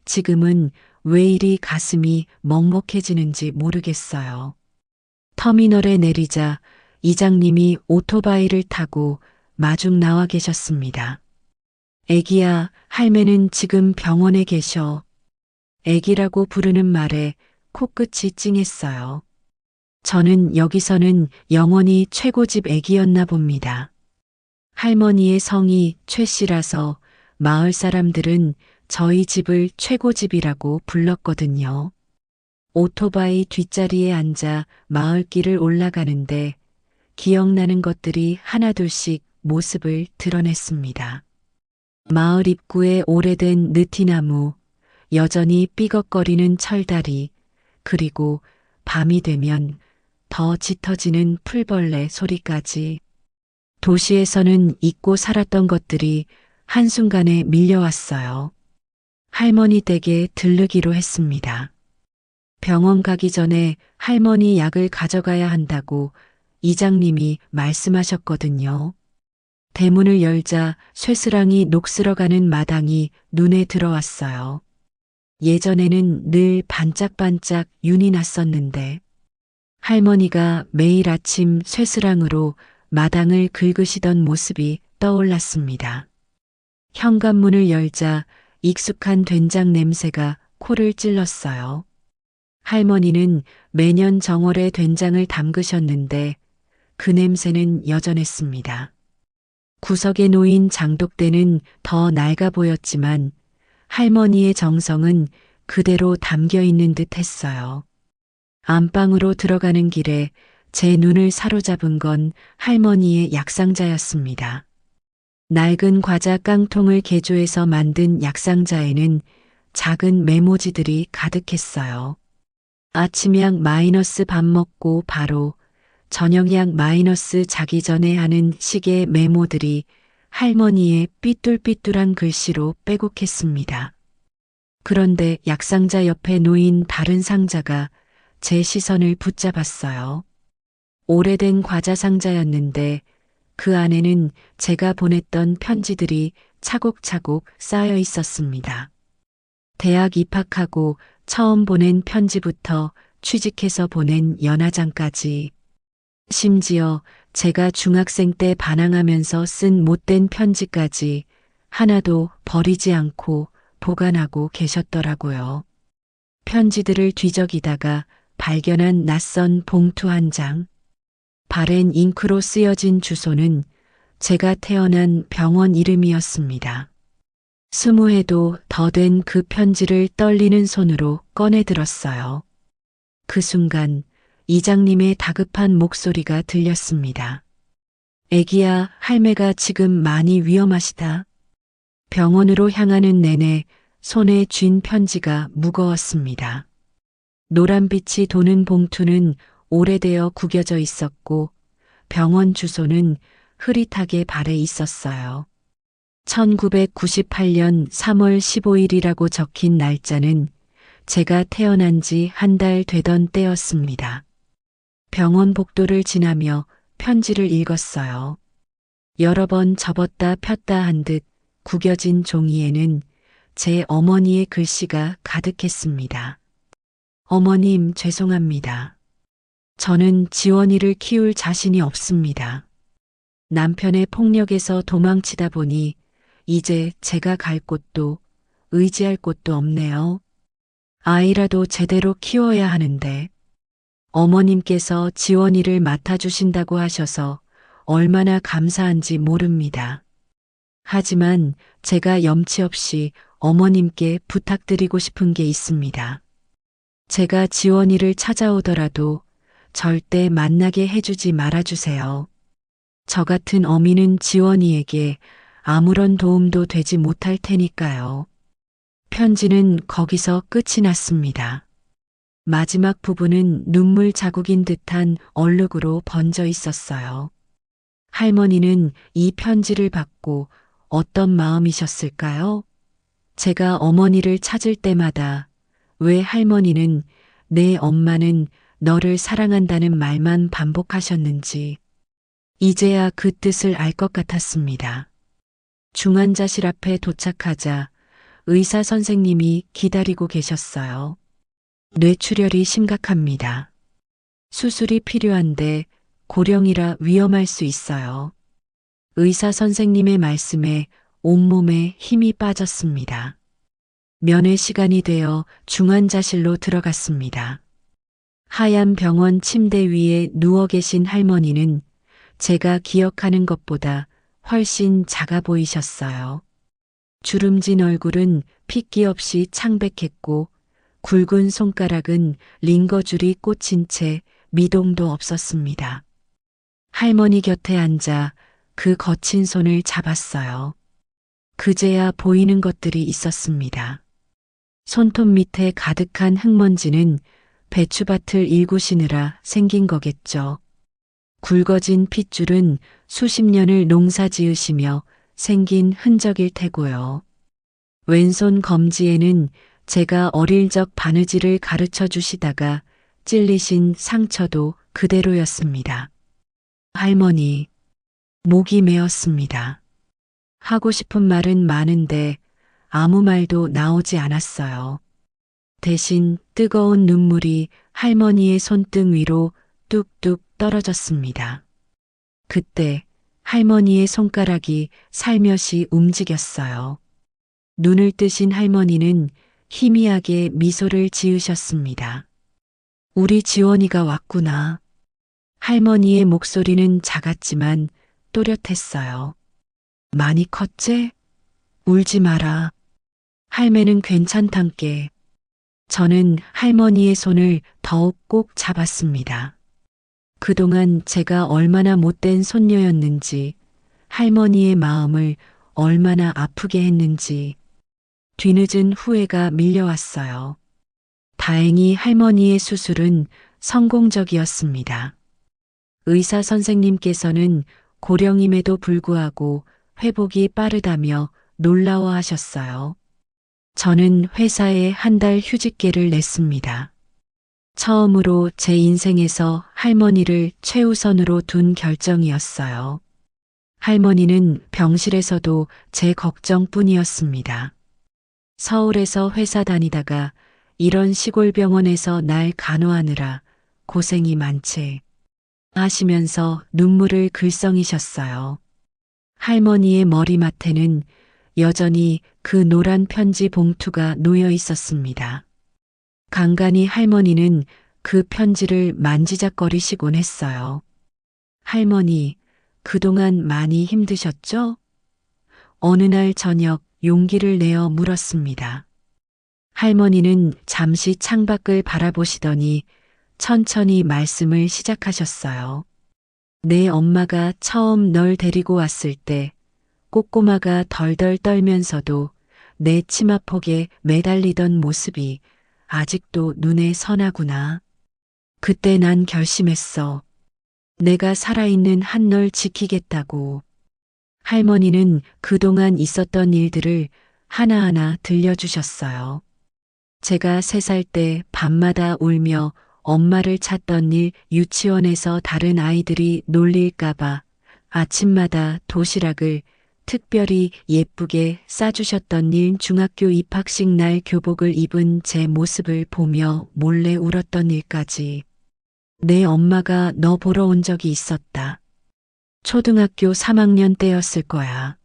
지금은 왜 이리 가슴이 먹먹해지는지 모르겠어요. 터미널에 내리자 이장님이 오토바이를 타고 마중 나와 계셨습니다. 애기야, 할매는 지금 병원에 계셔. 애기라고 부르는 말에 코끝이 찡했어요. 저는 여기서는 영원히 최고집 애기였나 봅니다. 할머니의 성이 최 씨라서 마을 사람들은 저희 집을 최고집이라고 불렀거든요. 오토바이 뒷자리에 앉아 마을길을 올라가는데 기억나는 것들이 하나둘씩 모습을 드러냈습니다. 마을 입구에 오래된 느티나무, 여전히 삐걱거리는 철다리, 그리고 밤이 되면 더 짙어지는 풀벌레 소리까지. 도시에서는 잊고 살았던 것들이 한순간에 밀려왔어요. 할머니 댁에 들르기로 했습니다. 병원 가기 전에 할머니 약을 가져가야 한다고 이장님이 말씀하셨거든요. 대문을 열자 쇠스랑이 녹슬어가는 마당이 눈에 들어왔어요. 예전에는 늘 반짝반짝 윤이 났었는데 할머니가 매일 아침 쇠스랑으로 마당을 긁으시던 모습이 떠올랐습니다. 현관문을 열자 익숙한 된장 냄새가 코를 찔렀어요. 할머니는 매년 정월에 된장을 담그셨는데 그 냄새는 여전했습니다. 구석에 놓인 장독대는 더 낡아 보였지만 할머니의 정성은 그대로 담겨 있는 듯 했어요. 안방으로 들어가는 길에 제 눈을 사로잡은 건 할머니의 약상자였습니다. 낡은 과자 깡통을 개조해서 만든 약상자에는 작은 메모지들이 가득했어요. 아침약 마이너스 밥 먹고 바로, 저녁약 마이너스 자기 전에 하는 식의 메모들이 할머니의 삐뚤삐뚤한 글씨로 빼곡했습니다. 그런데 약상자 옆에 놓인 다른 상자가 제 시선을 붙잡았어요. 오래된 과자 상자였는데 그 안에는 제가 보냈던 편지들이 차곡차곡 쌓여 있었습니다. 대학 입학하고 처음 보낸 편지부터 취직해서 보낸 연하장까지, 심지어 제가 중학생 때 반항하면서 쓴 못된 편지까지 하나도 버리지 않고 보관하고 계셨더라고요. 편지들을 뒤적이다가 발견한 낯선 봉투 한 장. 바랜 잉크로 쓰여진 주소는 제가 태어난 병원 이름이었습니다. 20회도 더 된 그 편지를 떨리는 손으로 꺼내 들었어요. 그 순간 이장님의 다급한 목소리가 들렸습니다. 애기야, 할매가 지금 많이 위험하시다. 병원으로 향하는 내내 손에 쥔 편지가 무거웠습니다. 노란빛이 도는 봉투는 오래되어 구겨져 있었고 병원 주소는 흐릿하게 발에 있었어요. 1998년 3월 15일이라고 적힌 날짜는 제가 태어난 지 한 달 되던 때였습니다. 병원 복도를 지나며 편지를 읽었어요. 여러 번 접었다 폈다 한 듯 구겨진 종이에는 제 어머니의 글씨가 가득했습니다. 어머님, 죄송합니다. 저는 지원이를 키울 자신이 없습니다. 남편의 폭력에서 도망치다 보니 이제 제가 갈 곳도 의지할 곳도 없네요. 아이라도 제대로 키워야 하는데 어머님께서 지원이를 맡아주신다고 하셔서 얼마나 감사한지 모릅니다. 하지만 제가 염치 없이 어머님께 부탁드리고 싶은 게 있습니다. 제가 지원이를 찾아오더라도 절대 만나게 해주지 말아주세요. 저 같은 어미는 지원이에게 아무런 도움도 되지 못할 테니까요. 편지는 거기서 끝이 났습니다. 마지막 부분은 눈물 자국인 듯한 얼룩으로 번져 있었어요. 할머니는 이 편지를 받고 어떤 마음이셨을까요? 제가 어머니를 찾을 때마다 왜 할머니는 내 엄마는 너를 사랑한다는 말만 반복하셨는지 이제야 그 뜻을 알 것 같았습니다. 중환자실 앞에 도착하자 의사 선생님이 기다리고 계셨어요. 뇌출혈이 심각합니다. 수술이 필요한데 고령이라 위험할 수 있어요. 의사 선생님의 말씀에 온몸에 힘이 빠졌습니다. 면회 시간이 되어 중환자실로 들어갔습니다. 하얀 병원 침대 위에 누워 계신 할머니는 제가 기억하는 것보다 훨씬 작아 보이셨어요. 주름진 얼굴은 핏기 없이 창백했고 굵은 손가락은 링거줄이 꽂힌 채 미동도 없었습니다. 할머니 곁에 앉아 그 거친 손을 잡았어요. 그제야 보이는 것들이 있었습니다. 손톱 밑에 가득한 흙먼지는 배추밭을 일구시느라 생긴 거겠죠. 굵어진 핏줄은 수십 년을 농사 지으시며 생긴 흔적일 테고요. 왼손 검지에는 제가 어릴 적 바느질을 가르쳐 주시다가 찔리신 상처도 그대로였습니다. 할머니, 목이 메었습니다. 하고 싶은 말은 많은데 아무 말도 나오지 않았어요. 대신 뜨거운 눈물이 할머니의 손등 위로 뚝뚝 떨어졌습니다. 그때 할머니의 손가락이 살며시 움직였어요. 눈을 뜨신 할머니는 희미하게 미소를 지으셨습니다. 우리 지원이가 왔구나. 할머니의 목소리는 작았지만 또렷했어요. 많이 컸지? 울지 마라. 할매는 괜찮단께. 저는 할머니의 손을 더욱 꼭 잡았습니다. 그동안 제가 얼마나 못된 손녀였는지, 할머니의 마음을 얼마나 아프게 했는지, 뒤늦은 후회가 밀려왔어요. 다행히 할머니의 수술은 성공적이었습니다. 의사 선생님께서는 고령임에도 불구하고 회복이 빠르다며 놀라워하셨어요. 저는 회사에 한 달 휴직계를 냈습니다. 처음으로 제 인생에서 할머니를 최우선으로 둔 결정이었어요. 할머니는 병실에서도 제 걱정뿐이었습니다. 서울에서 회사 다니다가 이런 시골 병원에서 날 간호하느라 고생이 많지 하시면서 눈물을 글썽이셨어요. 할머니의 머리맡에는 여전히 그 노란 편지 봉투가 놓여 있었습니다. 간간히 할머니는 그 편지를 만지작거리시곤 했어요. 할머니, 그동안 많이 힘드셨죠? 어느 날 저녁 용기를 내어 물었습니다. 할머니는 잠시 창밖을 바라보시더니 천천히 말씀을 시작하셨어요. 내 엄마가 처음 널 데리고 왔을 때 꼬꼬마가 덜덜 떨면서도 내 치마폭에 매달리던 모습이 아직도 눈에 선하구나. 그때 난 결심했어. 내가 살아있는 한 널 지키겠다고. 할머니는 그동안 있었던 일들을 하나하나 들려주셨어요. 제가 3살 때 밤마다 울며 엄마를 찾던 일, 유치원에서 다른 아이들이 놀릴까봐 아침마다 도시락을 특별히 예쁘게 싸주셨던 일, 중학교 입학식 날 교복을 입은 제 모습을 보며 몰래 울었던 일까지. 내 엄마가 너 보러 온 적이 있었다. 초등학교 3학년 때였을 거야.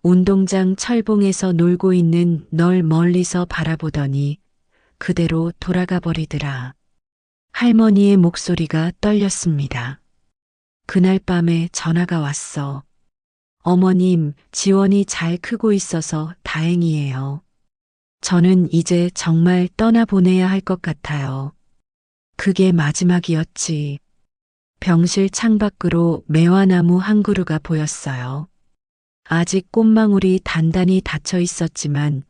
운동장 철봉에서 놀고 있는 널 멀리서 바라보더니 그대로 돌아가 버리더라. 할머니의 목소리가 떨렸습니다. 그날 밤에 전화가 왔어. 어머님, 지원이 잘 크고 있어서 다행이에요. 저는 이제 정말 떠나보내야 할 것 같아요. 그게 마지막이었지. 병실 창밖으로 매화나무 한 그루가 보였어요. 아직 꽃망울이 단단히 닫혀 있었지만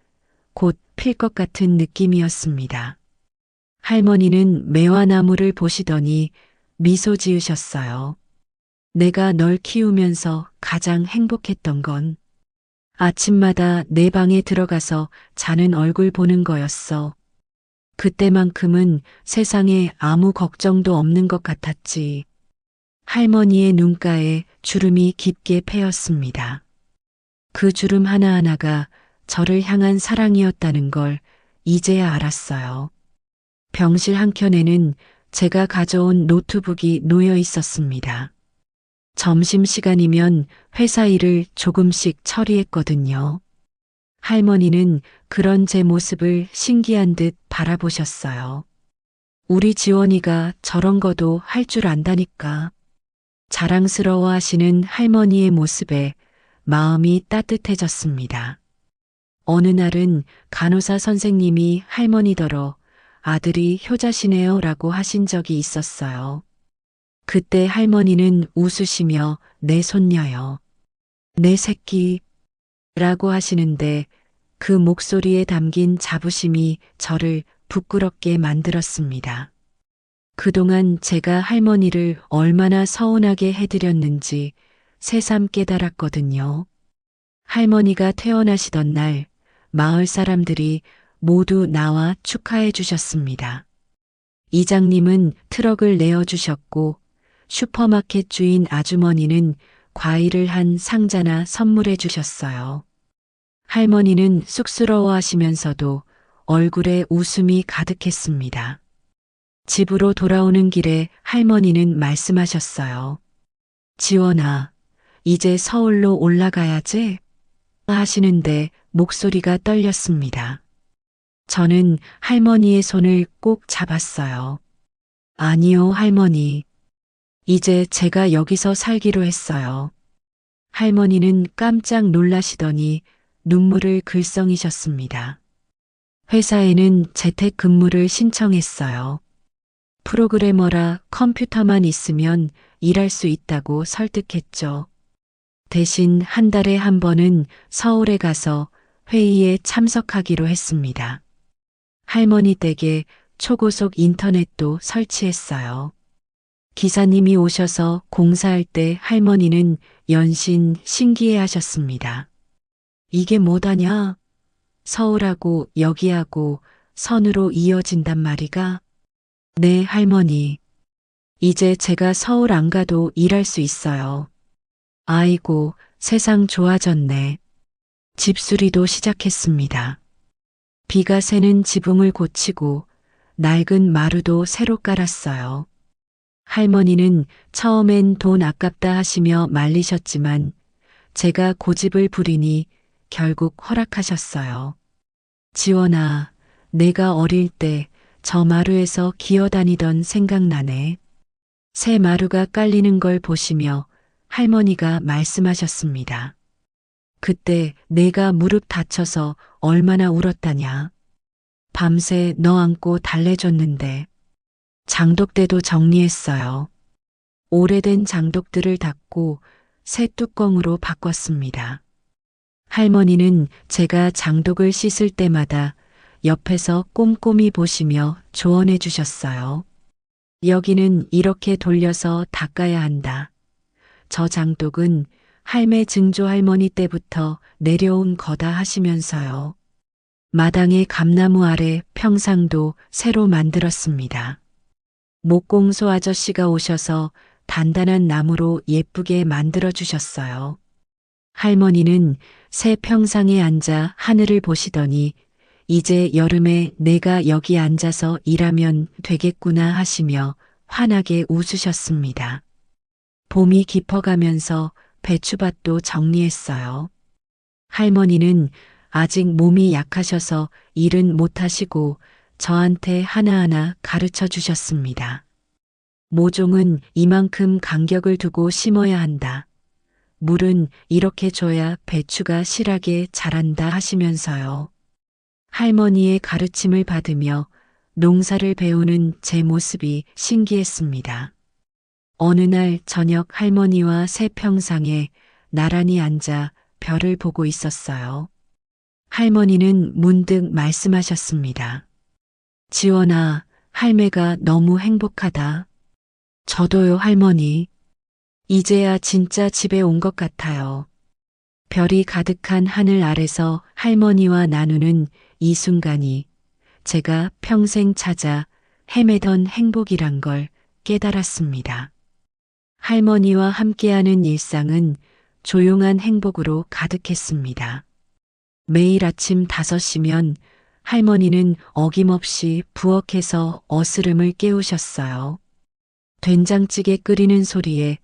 곧 필 것 같은 느낌이었습니다. 할머니는 매화나무를 보시더니 미소 지으셨어요. 내가 널 키우면서 가장 행복했던 건 아침마다 내 방에 들어가서 자는 얼굴 보는 거였어. 그때만큼은 세상에 아무 걱정도 없는 것 같았지. 할머니의 눈가에 주름이 깊게 패였습니다. 그 주름 하나하나가 저를 향한 사랑이었다는 걸 이제야 알았어요. 병실 한켠에는 제가 가져온 노트북이 놓여 있었습니다. 점심시간이면 회사 일을 조금씩 처리했거든요. 할머니는 그런 제 모습을 신기한 듯 바라보셨어요. 우리 지원이가 저런 거도 할 줄 안다니까. 자랑스러워 하시는 할머니의 모습에 마음이 따뜻해졌습니다. 어느 날은 간호사 선생님이 할머니더러 아들이 효자시네요 라고 하신 적이 있었어요. 그때 할머니는 웃으시며 내 손녀요. 내 새끼 라고 하시는데 그 목소리에 담긴 자부심이 저를 부끄럽게 만들었습니다. 그동안 제가 할머니를 얼마나 서운하게 해드렸는지 새삼 깨달았거든요. 할머니가 퇴원하시던 날 마을 사람들이 모두 나와 축하해 주셨습니다. 이장님은 트럭을 내어주셨고 슈퍼마켓 주인 아주머니는 과일을 한 상자나 선물해 주셨어요. 할머니는 쑥스러워 하시면서도 얼굴에 웃음이 가득했습니다. 집으로 돌아오는 길에 할머니는 말씀하셨어요. 지원아, 이제 서울로 올라가야지? 하시는데 목소리가 떨렸습니다. 저는 할머니의 손을 꼭 잡았어요. 아니요, 할머니. 이제 제가 여기서 살기로 했어요. 할머니는 깜짝 놀라시더니 눈물을 글썽이셨습니다. 회사에는 재택근무를 신청했어요. 프로그래머라 컴퓨터만 있으면 일할 수 있다고 설득했죠. 대신 한 달에 한 번은 서울에 가서 회의에 참석하기로 했습니다. 할머니 댁에 초고속 인터넷도 설치했어요. 기사님이 오셔서 공사할 때 할머니는 연신 신기해 하셨습니다. 이게 뭐다냐? 서울하고 여기하고 선으로 이어진단 말이가? 네, 할머니. 이제 제가 서울 안 가도 일할 수 있어요. 아이고, 세상 좋아졌네. 집수리도 시작했습니다. 비가 새는 지붕을 고치고 낡은 마루도 새로 깔았어요. 할머니는 처음엔 돈 아깝다 하시며 말리셨지만 제가 고집을 부리니 결국 허락하셨어요. 지원아, 내가 어릴 때 저 마루에서 기어다니던 생각나네. 새 마루가 깔리는 걸 보시며 할머니가 말씀하셨습니다. 그때 내가 무릎 다쳐서 얼마나 울었다냐. 밤새 너 안고 달래줬는데 장독대도 정리했어요. 오래된 장독들을 닫고 새 뚜껑으로 바꿨습니다. 할머니는 제가 장독을 씻을 때마다 옆에서 꼼꼼히 보시며 조언해 주셨어요. 여기는 이렇게 돌려서 닦아야 한다. 저 장독은 할매 증조 할머니 때부터 내려온 거다 하시면서요. 마당의 감나무 아래 평상도 새로 만들었습니다. 목공소 아저씨가 오셔서 단단한 나무로 예쁘게 만들어 주셨어요. 할머니는 새 평상에 앉아 하늘을 보시더니 이제 여름에 내가 여기 앉아서 일하면 되겠구나 하시며 환하게 웃으셨습니다. 봄이 깊어가면서 배추밭도 정리했어요. 할머니는 아직 몸이 약하셔서 일은 못하시고 저한테 하나하나 가르쳐 주셨습니다. 모종은 이만큼 간격을 두고 심어야 한다. 물은 이렇게 줘야 배추가 실하게 자란다 하시면서요. 할머니의 가르침을 받으며 농사를 배우는 제 모습이 신기했습니다. 어느 날 저녁 할머니와 새 평상에 나란히 앉아 별을 보고 있었어요. 할머니는 문득 말씀하셨습니다. 지원아, 할매가 너무 행복하다. 저도요, 할머니. 이제야 진짜 집에 온 것 같아요. 별이 가득한 하늘 아래서 할머니와 나누는 이 순간이 제가 평생 찾아 헤매던 행복이란 걸 깨달았습니다. 할머니와 함께하는 일상은 조용한 행복으로 가득했습니다. 매일 아침 5시면 할머니는 어김없이 부엌에서 어스름을 깨우셨어요. 된장찌개 끓이는 소리에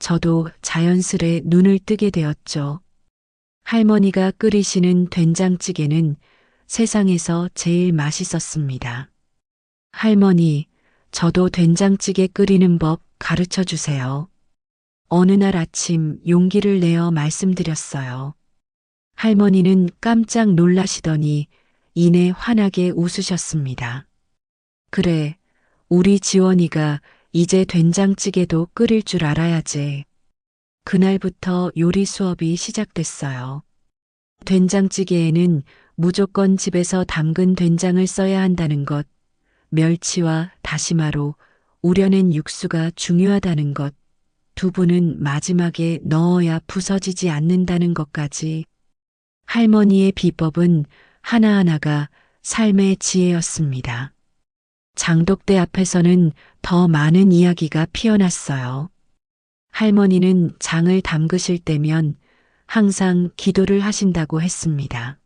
저도 자연스레 눈을 뜨게 되었죠. 할머니가 끓이시는 된장찌개는 세상에서 제일 맛있었습니다. 할머니, 저도 된장찌개 끓이는 법 가르쳐 주세요. 어느 날 아침 용기를 내어 말씀드렸어요. 할머니는 깜짝 놀라시더니 이내 환하게 웃으셨습니다. 그래, 우리 지원이가 이제 된장찌개도 끓일 줄 알아야지. 그날부터 요리 수업이 시작됐어요. 된장찌개에는 무조건 집에서 담근 된장을 써야 한다는 것, 멸치와 다시마로 우려낸 육수가 중요하다는 것, 두부는 마지막에 넣어야 부서지지 않는다는 것까지. 할머니의 비법은 하나하나가 삶의 지혜였습니다. 장독대 앞에서는 더 많은 이야기가 피어났어요. 할머니는 장을 담그실 때면 항상 기도를 하신다고 했습니다.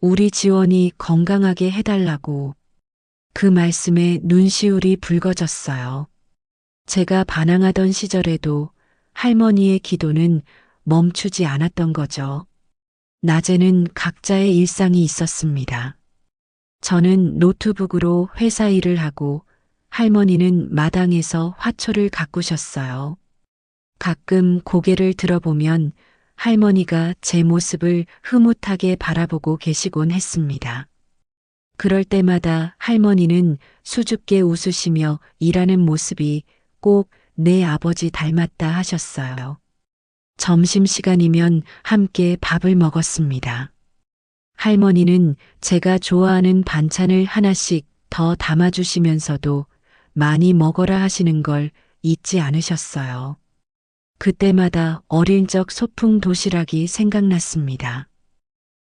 우리 지원이 건강하게 해달라고. 그 말씀에 눈시울이 붉어졌어요. 제가 반항하던 시절에도 할머니의 기도는 멈추지 않았던 거죠. 낮에는 각자의 일상이 있었습니다. 저는 노트북으로 회사 일을 하고 할머니는 마당에서 화초를 가꾸셨어요. 가끔 고개를 들어보면 할머니가 제 모습을 흐뭇하게 바라보고 계시곤 했습니다. 그럴 때마다 할머니는 수줍게 웃으시며 일하는 모습이 꼭 내 아버지 닮았다 하셨어요. 점심시간이면 함께 밥을 먹었습니다. 할머니는 제가 좋아하는 반찬을 하나씩 더 담아주시면서도 많이 먹어라 하시는 걸 잊지 않으셨어요. 그때마다 어릴 적 소풍 도시락이 생각났습니다.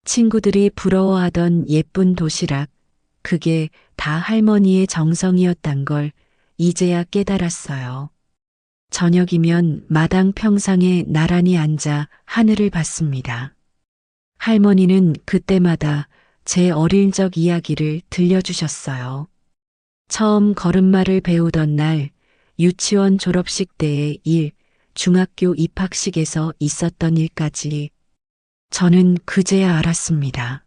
친구들이 부러워하던 예쁜 도시락, 그게 다 할머니의 정성이었단 걸 이제야 깨달았어요. 저녁이면 마당 평상에 나란히 앉아 하늘을 봤습니다. 할머니는 그때마다 제 어릴 적 이야기를 들려주셨어요. 처음 걸음마를 배우던 날, 유치원 졸업식 때의 일, 중학교 입학식에서 있었던 일까지 저는 그제야 알았습니다.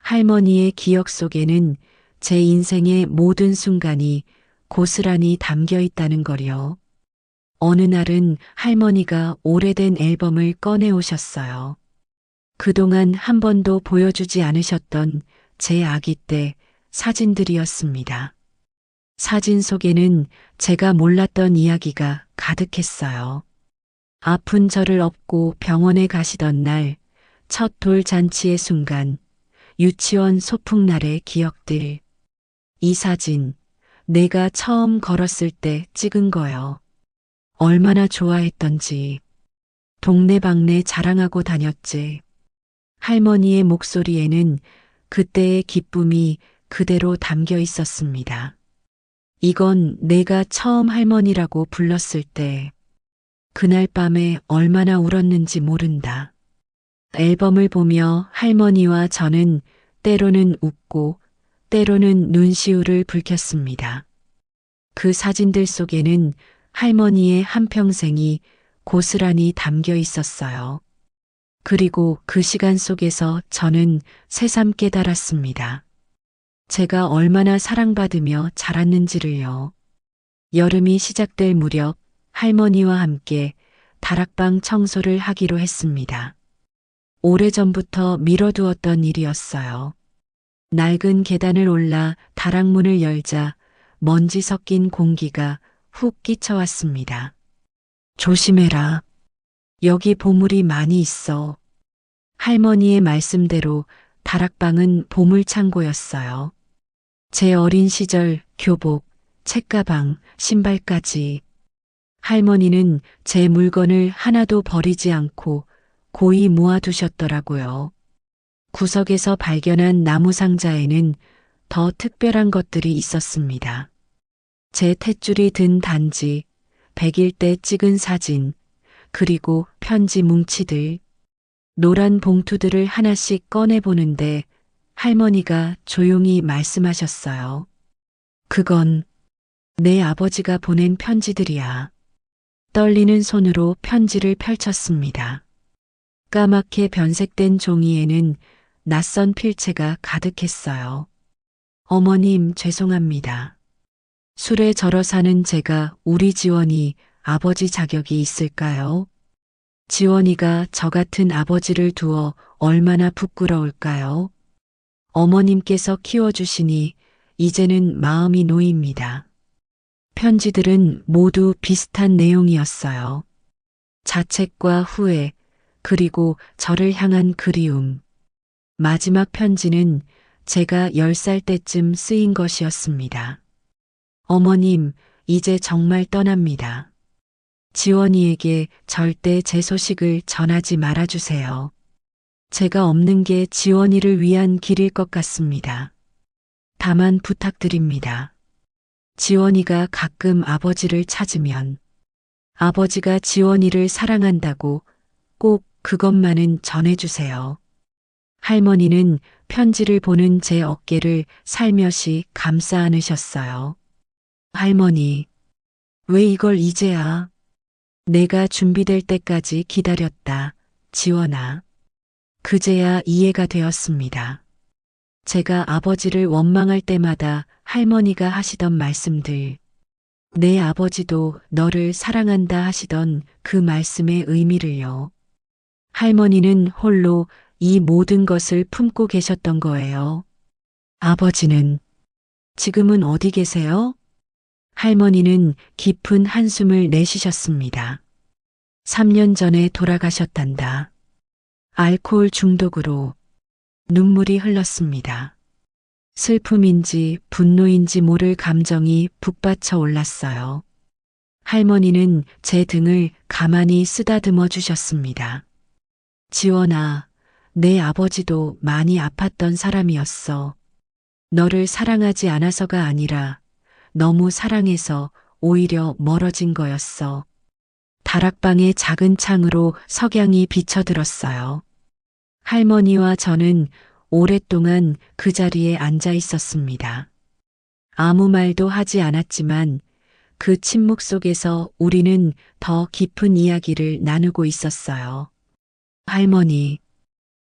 할머니의 기억 속에는 제 인생의 모든 순간이 고스란히 담겨 있다는 걸요. 어느 날은 할머니가 오래된 앨범을 꺼내 오셨어요. 그동안 한 번도 보여주지 않으셨던 제 아기 때 사진들이었습니다. 사진 속에는 제가 몰랐던 이야기가 가득했어요. 아픈 저를 업고 병원에 가시던 날, 첫 돌잔치의 순간, 유치원 소풍날의 기억들. 이 사진, 내가 처음 걸었을 때 찍은 거요. 얼마나 좋아했던지. 동네방네 자랑하고 다녔지. 할머니의 목소리에는 그때의 기쁨이 그대로 담겨 있었습니다. 이건 내가 처음 할머니라고 불렀을 때, 그날 밤에 얼마나 울었는지 모른다. 앨범을 보며 할머니와 저는 때로는 웃고 때로는 눈시울을 붉혔습니다. 그 사진들 속에는 할머니의 한평생이 고스란히 담겨 있었어요. 그리고 그 시간 속에서 저는 새삼 깨달았습니다. 제가 얼마나 사랑받으며 자랐는지를요. 여름이 시작될 무렵 할머니와 함께 다락방 청소를 하기로 했습니다. 오래전부터 미뤄두었던 일이었어요. 낡은 계단을 올라 다락문을 열자 먼지 섞인 공기가 훅 끼쳐왔습니다. 조심해라. 여기 보물이 많이 있어. 할머니의 말씀대로 다락방은 보물창고였어요. 제 어린 시절 교복, 책가방, 신발까지. 할머니는 제 물건을 하나도 버리지 않고 고이 모아두셨더라고요. 구석에서 발견한 나무 상자에는 더 특별한 것들이 있었습니다. 제 탯줄이 든 단지, 100일 때 찍은 사진, 그리고 편지 뭉치들, 노란 봉투들을 하나씩 꺼내보는데 할머니가 조용히 말씀하셨어요. 그건 내 아버지가 보낸 편지들이야. 떨리는 손으로 편지를 펼쳤습니다. 까맣게 변색된 종이에는 낯선 필체가 가득했어요. 어머님, 죄송합니다. 술에 절어 사는 제가 우리 지원이 아버지 자격이 있을까요? 지원이가 저 같은 아버지를 두어 얼마나 부끄러울까요? 어머님께서 키워주시니 이제는 마음이 놓입니다. 편지들은 모두 비슷한 내용이었어요. 자책과 후회, 그리고 저를 향한 그리움. 마지막 편지는 제가 10살 때쯤 쓰인 것이었습니다. 어머님, 이제 정말 떠납니다. 지원이에게 절대 제 소식을 전하지 말아주세요. 제가 없는 게 지원이를 위한 길일 것 같습니다. 다만 부탁드립니다. 지원이가 가끔 아버지를 찾으면 아버지가 지원이를 사랑한다고 꼭 그것만은 전해주세요. 할머니는 편지를 보는 제 어깨를 살며시 감싸 안으셨어요. 할머니, 왜 이걸 이제야? 내가 준비될 때까지 기다렸다, 지원아. 그제야 이해가 되었습니다. 제가 아버지를 원망할 때마다 할머니가 하시던 말씀들, 내 아버지도 너를 사랑한다 하시던 그 말씀의 의미를요. 할머니는 홀로 이 모든 것을 품고 계셨던 거예요. 아버지는 지금은 어디 계세요? 할머니는 깊은 한숨을 내쉬셨습니다. 3년 전에 돌아가셨단다. 알코올 중독으로. 눈물이 흘렀습니다. 슬픔인지 분노인지 모를 감정이 북받쳐 올랐어요. 할머니는 제 등을 가만히 쓰다듬어 주셨습니다. 지원아, 내 아버지도 많이 아팠던 사람이었어. 너를 사랑하지 않아서가 아니라 너무 사랑해서 오히려 멀어진 거였어. 다락방의 작은 창으로 석양이 비쳐들었어요. 할머니와 저는 오랫동안 그 자리에 앉아 있었습니다. 아무 말도 하지 않았지만 그 침묵 속에서 우리는 더 깊은 이야기를 나누고 있었어요. 할머니,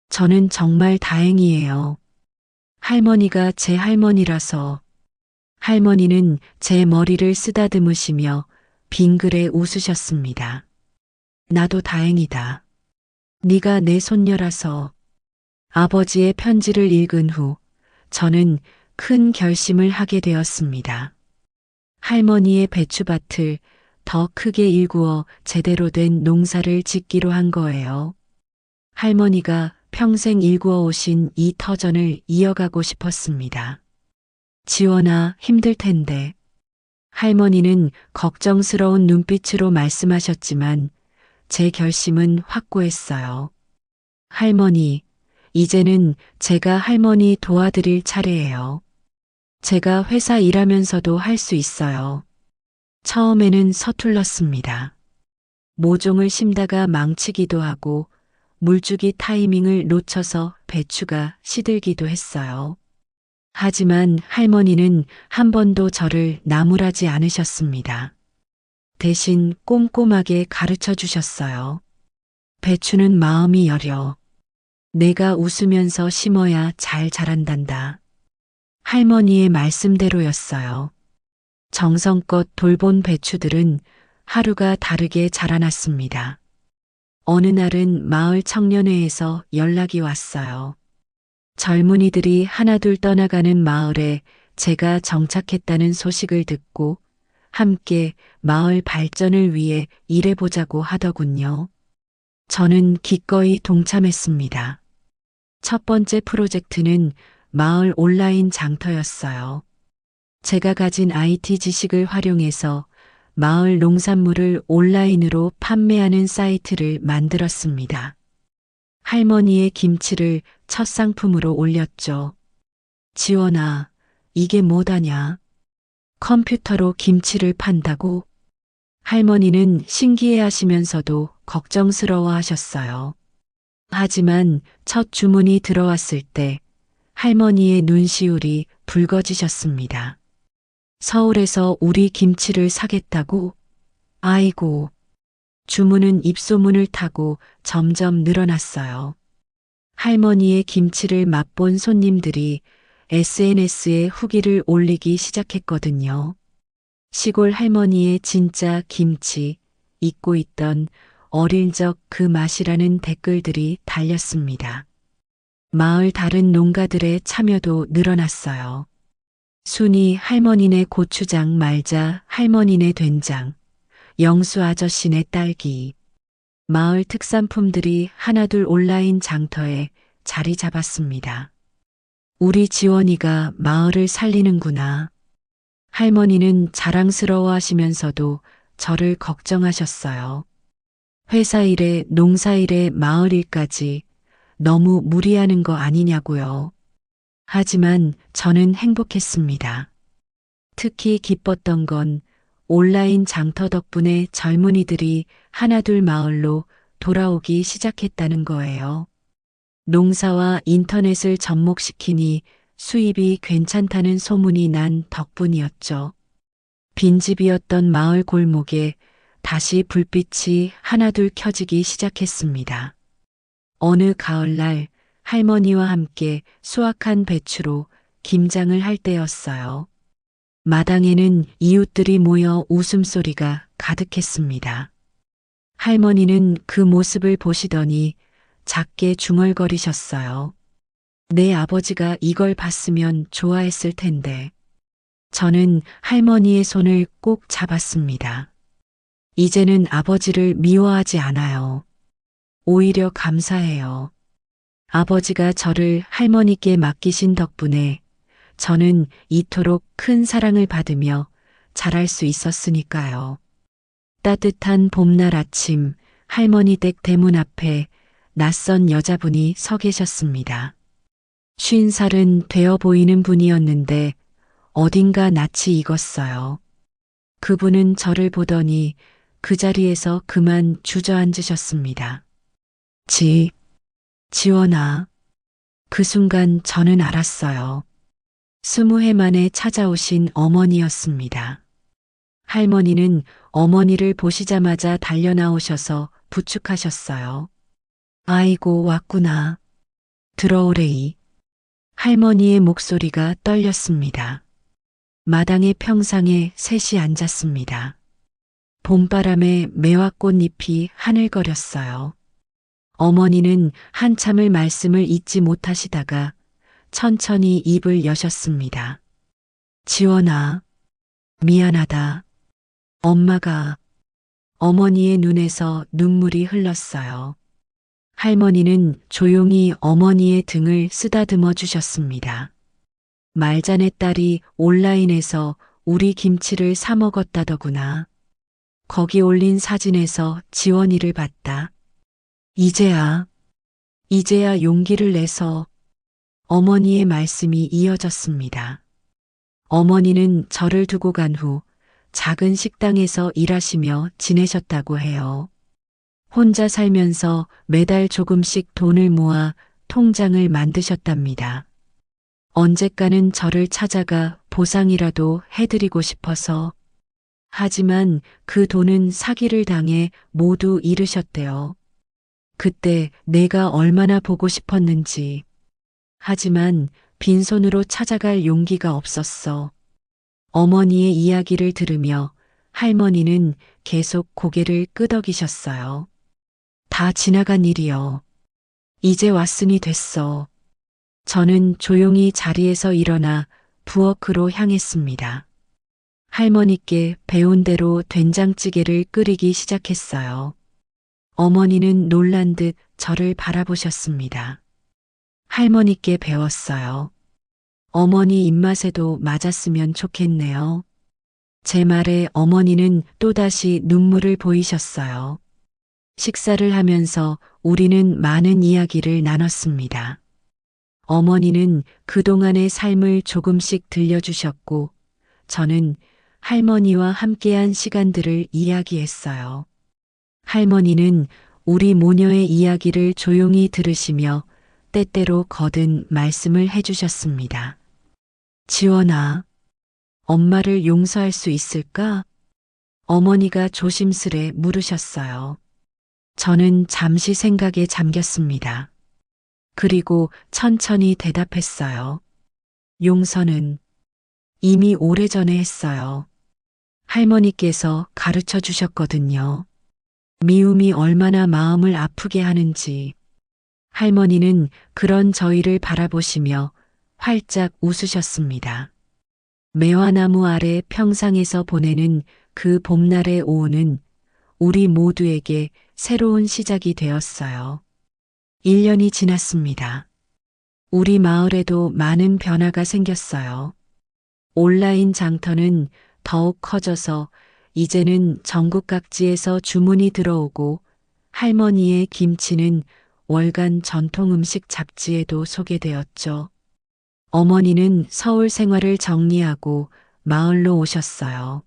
저는 정말 다행이에요. 할머니가 제 할머니라서. 할머니는 제 머리를 쓰다듬으시며 빙그레 웃으셨습니다. 나도 다행이다. 네가 내 손녀라서. 아버지의 편지를 읽은 후 저는 큰 결심을 하게 되었습니다. 할머니의 배추밭을 더 크게 일구어 제대로 된 농사를 짓기로 한 거예요. 할머니가 평생 일구어 오신 이 터전을 이어가고 싶었습니다. 지원아, 힘들 텐데. 할머니는 걱정스러운 눈빛으로 말씀하셨지만 제 결심은 확고했어요. 할머니, 이제는 제가 할머니 도와드릴 차례예요. 제가 회사 일하면서도 할 수 있어요. 처음에는 서툴렀습니다. 모종을 심다가 망치기도 하고 물주기 타이밍을 놓쳐서 배추가 시들기도 했어요. 하지만 할머니는 한 번도 저를 나무라지 않으셨습니다. 대신 꼼꼼하게 가르쳐 주셨어요. 배추는 마음이 여려. 내가 웃으면서 심어야 잘 자란단다. 할머니의 말씀대로였어요. 정성껏 돌본 배추들은 하루가 다르게 자라났습니다. 어느 날은 마을 청년회에서 연락이 왔어요. 젊은이들이 하나둘 떠나가는 마을에 제가 정착했다는 소식을 듣고 함께 마을 발전을 위해 일해보자고 하더군요. 저는 기꺼이 동참했습니다. 첫 번째 프로젝트는 마을 온라인 장터였어요. 제가 가진 IT 지식을 활용해서 마을 농산물을 온라인으로 판매하는 사이트를 만들었습니다. 할머니의 김치를 첫 상품으로 올렸죠. 지원아, 이게 뭐다냐? 컴퓨터로 김치를 판다고? 할머니는 신기해 하시면서도 걱정스러워 하셨어요. 하지만 첫 주문이 들어왔을 때 할머니의 눈시울이 붉어지셨습니다. 서울에서 우리 김치를 사겠다고? 아이고. 주문은 입소문을 타고 점점 늘어났어요. 할머니의 김치를 맛본 손님들이 SNS에 후기를 올리기 시작했거든요. 시골 할머니의 진짜 김치, 잊고 있던 어릴 적 그 맛이라는 댓글들이 달렸습니다. 마을 다른 농가들의 참여도 늘어났어요. 순이 할머니네 고추장 말자 할머니네 된장, 영수 아저씨네 딸기. 마을 특산품들이 하나둘 온라인 장터에 자리 잡았습니다. 우리 지원이가 마을을 살리는구나. 할머니는 자랑스러워 하시면서도 저를 걱정하셨어요. 회사 일에 농사 일에 마을 일까지 너무 무리하는 거 아니냐고요. 하지만 저는 행복했습니다. 특히 기뻤던 건 온라인 장터 덕분에 젊은이들이 하나둘 마을로 돌아오기 시작했다는 거예요. 농사와 인터넷을 접목시키니 수입이 괜찮다는 소문이 난 덕분이었죠. 빈집이었던 마을 골목에 다시 불빛이 하나둘 켜지기 시작했습니다. 어느 가을날 할머니와 함께 수확한 배추로 김장을 할 때였어요. 마당에는 이웃들이 모여 웃음소리가 가득했습니다. 할머니는 그 모습을 보시더니 작게 중얼거리셨어요. 내 아버지가 이걸 봤으면 좋아했을 텐데. 저는 할머니의 손을 꼭 잡았습니다. 이제는 아버지를 미워하지 않아요. 오히려 감사해요. 아버지가 저를 할머니께 맡기신 덕분에 저는 이토록 큰 사랑을 받으며 자랄 수 있었으니까요. 따뜻한 봄날 아침 할머니 댁 대문 앞에 낯선 여자분이 서 계셨습니다. 50살은 되어 보이는 분이었는데 어딘가 낯이 익었어요. 그분은 저를 보더니 그 자리에서 그만 주저앉으셨습니다. 지원아. 그 순간 저는 알았어요. 20해 만에 찾아오신 어머니였습니다. 할머니는 어머니를 보시자마자 달려나오셔서 부축하셨어요. 아이고 왔구나. 들어오래이. 할머니의 목소리가 떨렸습니다. 마당의 평상에 셋이 앉았습니다. 봄바람에 매화꽃잎이 하늘거렸어요. 어머니는 한참을 말씀을 잇지 못하시다가 천천히 입을 여셨습니다. 지원아, 미안하다. 엄마가. 어머니의 눈에서 눈물이 흘렀어요. 할머니는 조용히 어머니의 등을 쓰다듬어 주셨습니다. 말자네 딸이 온라인에서 우리 김치를 사 먹었다더구나. 거기 올린 사진에서 지원이를 봤다. 이제야 용기를 내서. 어머니의 말씀이 이어졌습니다. 어머니는 저를 두고 간 후 작은 식당에서 일하시며 지내셨다고 해요. 혼자 살면서 매달 조금씩 돈을 모아 통장을 만드셨답니다. 언젠가는 저를 찾아가 보상이라도 해드리고 싶어서. 하지만 그 돈은 사기를 당해 모두 잃으셨대요. 그때 내가 얼마나 보고 싶었는지. 하지만 빈손으로 찾아갈 용기가 없었어. 어머니의 이야기를 들으며 할머니는 계속 고개를 끄덕이셨어요. 다 지나간 일이여. 이제 왔으니 됐어. 저는 조용히 자리에서 일어나 부엌으로 향했습니다. 할머니께 배운 대로 된장찌개를 끓이기 시작했어요. 어머니는 놀란 듯 저를 바라보셨습니다. 할머니께 배웠어요. 어머니 입맛에도 맞았으면 좋겠네요. 제 말에 어머니는 또다시 눈물을 보이셨어요. 식사를 하면서 우리는 많은 이야기를 나눴습니다. 어머니는 그동안의 삶을 조금씩 들려주셨고, 저는 할머니와 함께한 시간들을 이야기했어요. 할머니는 우리 모녀의 이야기를 조용히 들으시며 때때로 거듭 말씀을 해주셨습니다. 지원아, 엄마를 용서할 수 있을까? 어머니가 조심스레 물으셨어요. 저는 잠시 생각에 잠겼습니다. 그리고 천천히 대답했어요. 용서는 이미 오래전에 했어요. 할머니께서 가르쳐 주셨거든요. 미움이 얼마나 마음을 아프게 하는지. 할머니는 그런 저희를 바라보시며 활짝 웃으셨습니다. 매화나무 아래 평상에서 보내는 그 봄날의 오후는 우리 모두에게 새로운 시작이 되었어요. 1년이 지났습니다. 우리 마을에도 많은 변화가 생겼어요. 온라인 장터는 더욱 커져서 이제는 전국 각지에서 주문이 들어오고 할머니의 김치는 월간 전통 음식 잡지에도 소개되었죠. 어머니는 서울 생활을 정리하고 마을로 오셨어요.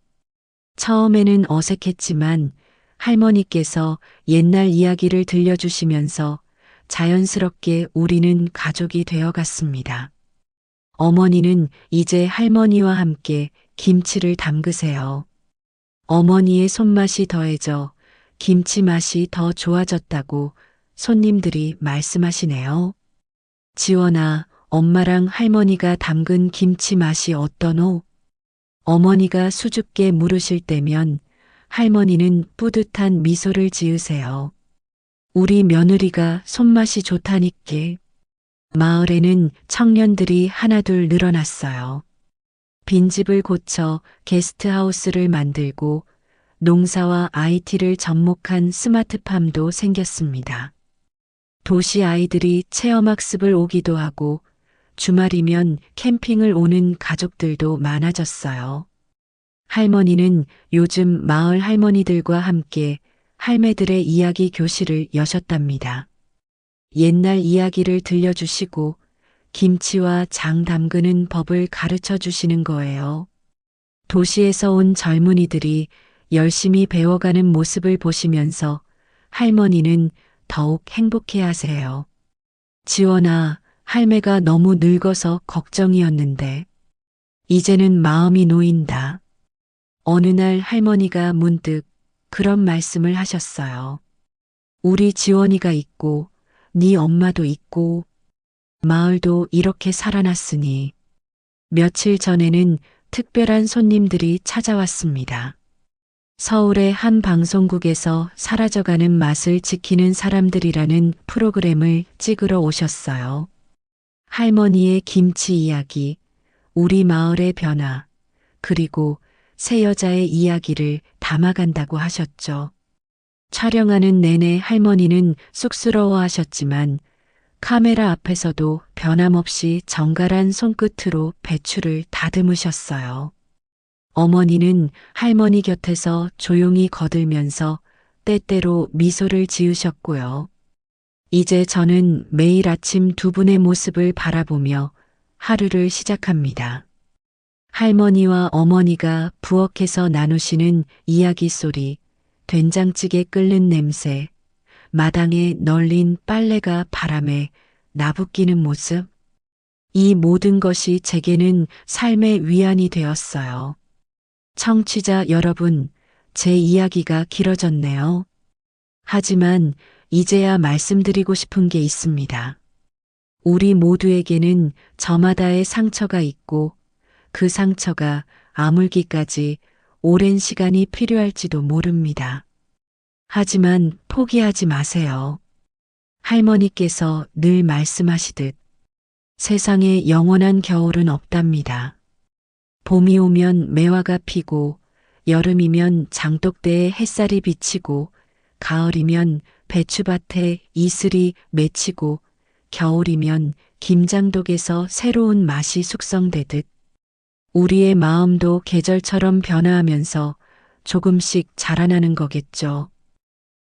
처음에는 어색했지만 할머니께서 옛날 이야기를 들려주시면서 자연스럽게 우리는 가족이 되어갔습니다. 어머니는 이제 할머니와 함께 김치를 담그세요. 어머니의 손맛이 더해져 김치 맛이 더 좋아졌다고 손님들이 말씀하시네요. 지원아, 엄마랑 할머니가 담근 김치 맛이 어떠노? 어머니가 수줍게 물으실 때면 할머니는 뿌듯한 미소를 지으세요. 우리 며느리가 손맛이 좋다니께. 마을에는 청년들이 하나둘 늘어났어요. 빈집을 고쳐 게스트하우스를 만들고 농사와 IT를 접목한 스마트팜도 생겼습니다. 도시 아이들이 체험학습을 오기도 하고 주말이면 캠핑을 오는 가족들도 많아졌어요. 할머니는 요즘 마을 할머니들과 함께 할매들의 이야기 교실을 여셨답니다. 옛날 이야기를 들려주시고 김치와 장 담그는 법을 가르쳐 주시는 거예요. 도시에서 온 젊은이들이 열심히 배워가는 모습을 보시면서 할머니는 더욱 행복해 하세요. 지원아, 할매가 너무 늙어서 걱정이었는데 이제는 마음이 놓인다. 어느 날 할머니가 문득 그런 말씀을 하셨어요. 우리 지원이가 있고 네 엄마도 있고 마을도 이렇게 살아났으니. 며칠 전에는 특별한 손님들이 찾아왔습니다. 서울의 한 방송국에서 사라져가는 맛을 지키는 사람들이라는 프로그램을 찍으러 오셨어요. 할머니의 김치 이야기, 우리 마을의 변화, 그리고 새 여자의 이야기를 담아간다고 하셨죠. 촬영하는 내내 할머니는 쑥스러워하셨지만 카메라 앞에서도 변함없이 정갈한 손끝으로 배추를 다듬으셨어요. 어머니는 할머니 곁에서 조용히 거들면서 때때로 미소를 지으셨고요. 이제 저는 매일 아침 두 분의 모습을 바라보며 하루를 시작합니다. 할머니와 어머니가 부엌에서 나누시는 이야기 소리, 된장찌개 끓는 냄새, 마당에 널린 빨래가 바람에 나부끼는 모습. 이 모든 것이 제게는 삶의 위안이 되었어요. 청취자 여러분, 제 이야기가 길어졌네요. 하지만 이제야 말씀드리고 싶은 게 있습니다. 우리 모두에게는 저마다의 상처가 있고 그 상처가 아물기까지 오랜 시간이 필요할지도 모릅니다. 하지만 포기하지 마세요. 할머니께서 늘 말씀하시듯 세상에 영원한 겨울은 없답니다. 봄이 오면 매화가 피고, 여름이면 장독대에 햇살이 비치고, 가을이면 배추밭에 이슬이 맺히고, 겨울이면 김장독에서 새로운 맛이 숙성되듯 우리의 마음도 계절처럼 변화하면서 조금씩 자라나는 거겠죠.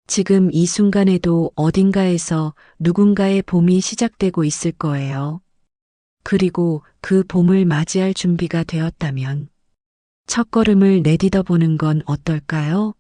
지금 이 순간에도 어딘가에서 누군가의 봄이 시작되고 있을 거예요. 그리고 그 봄을 맞이할 준비가 되었다면 첫걸음을 내딛어 보는 건 어떨까요?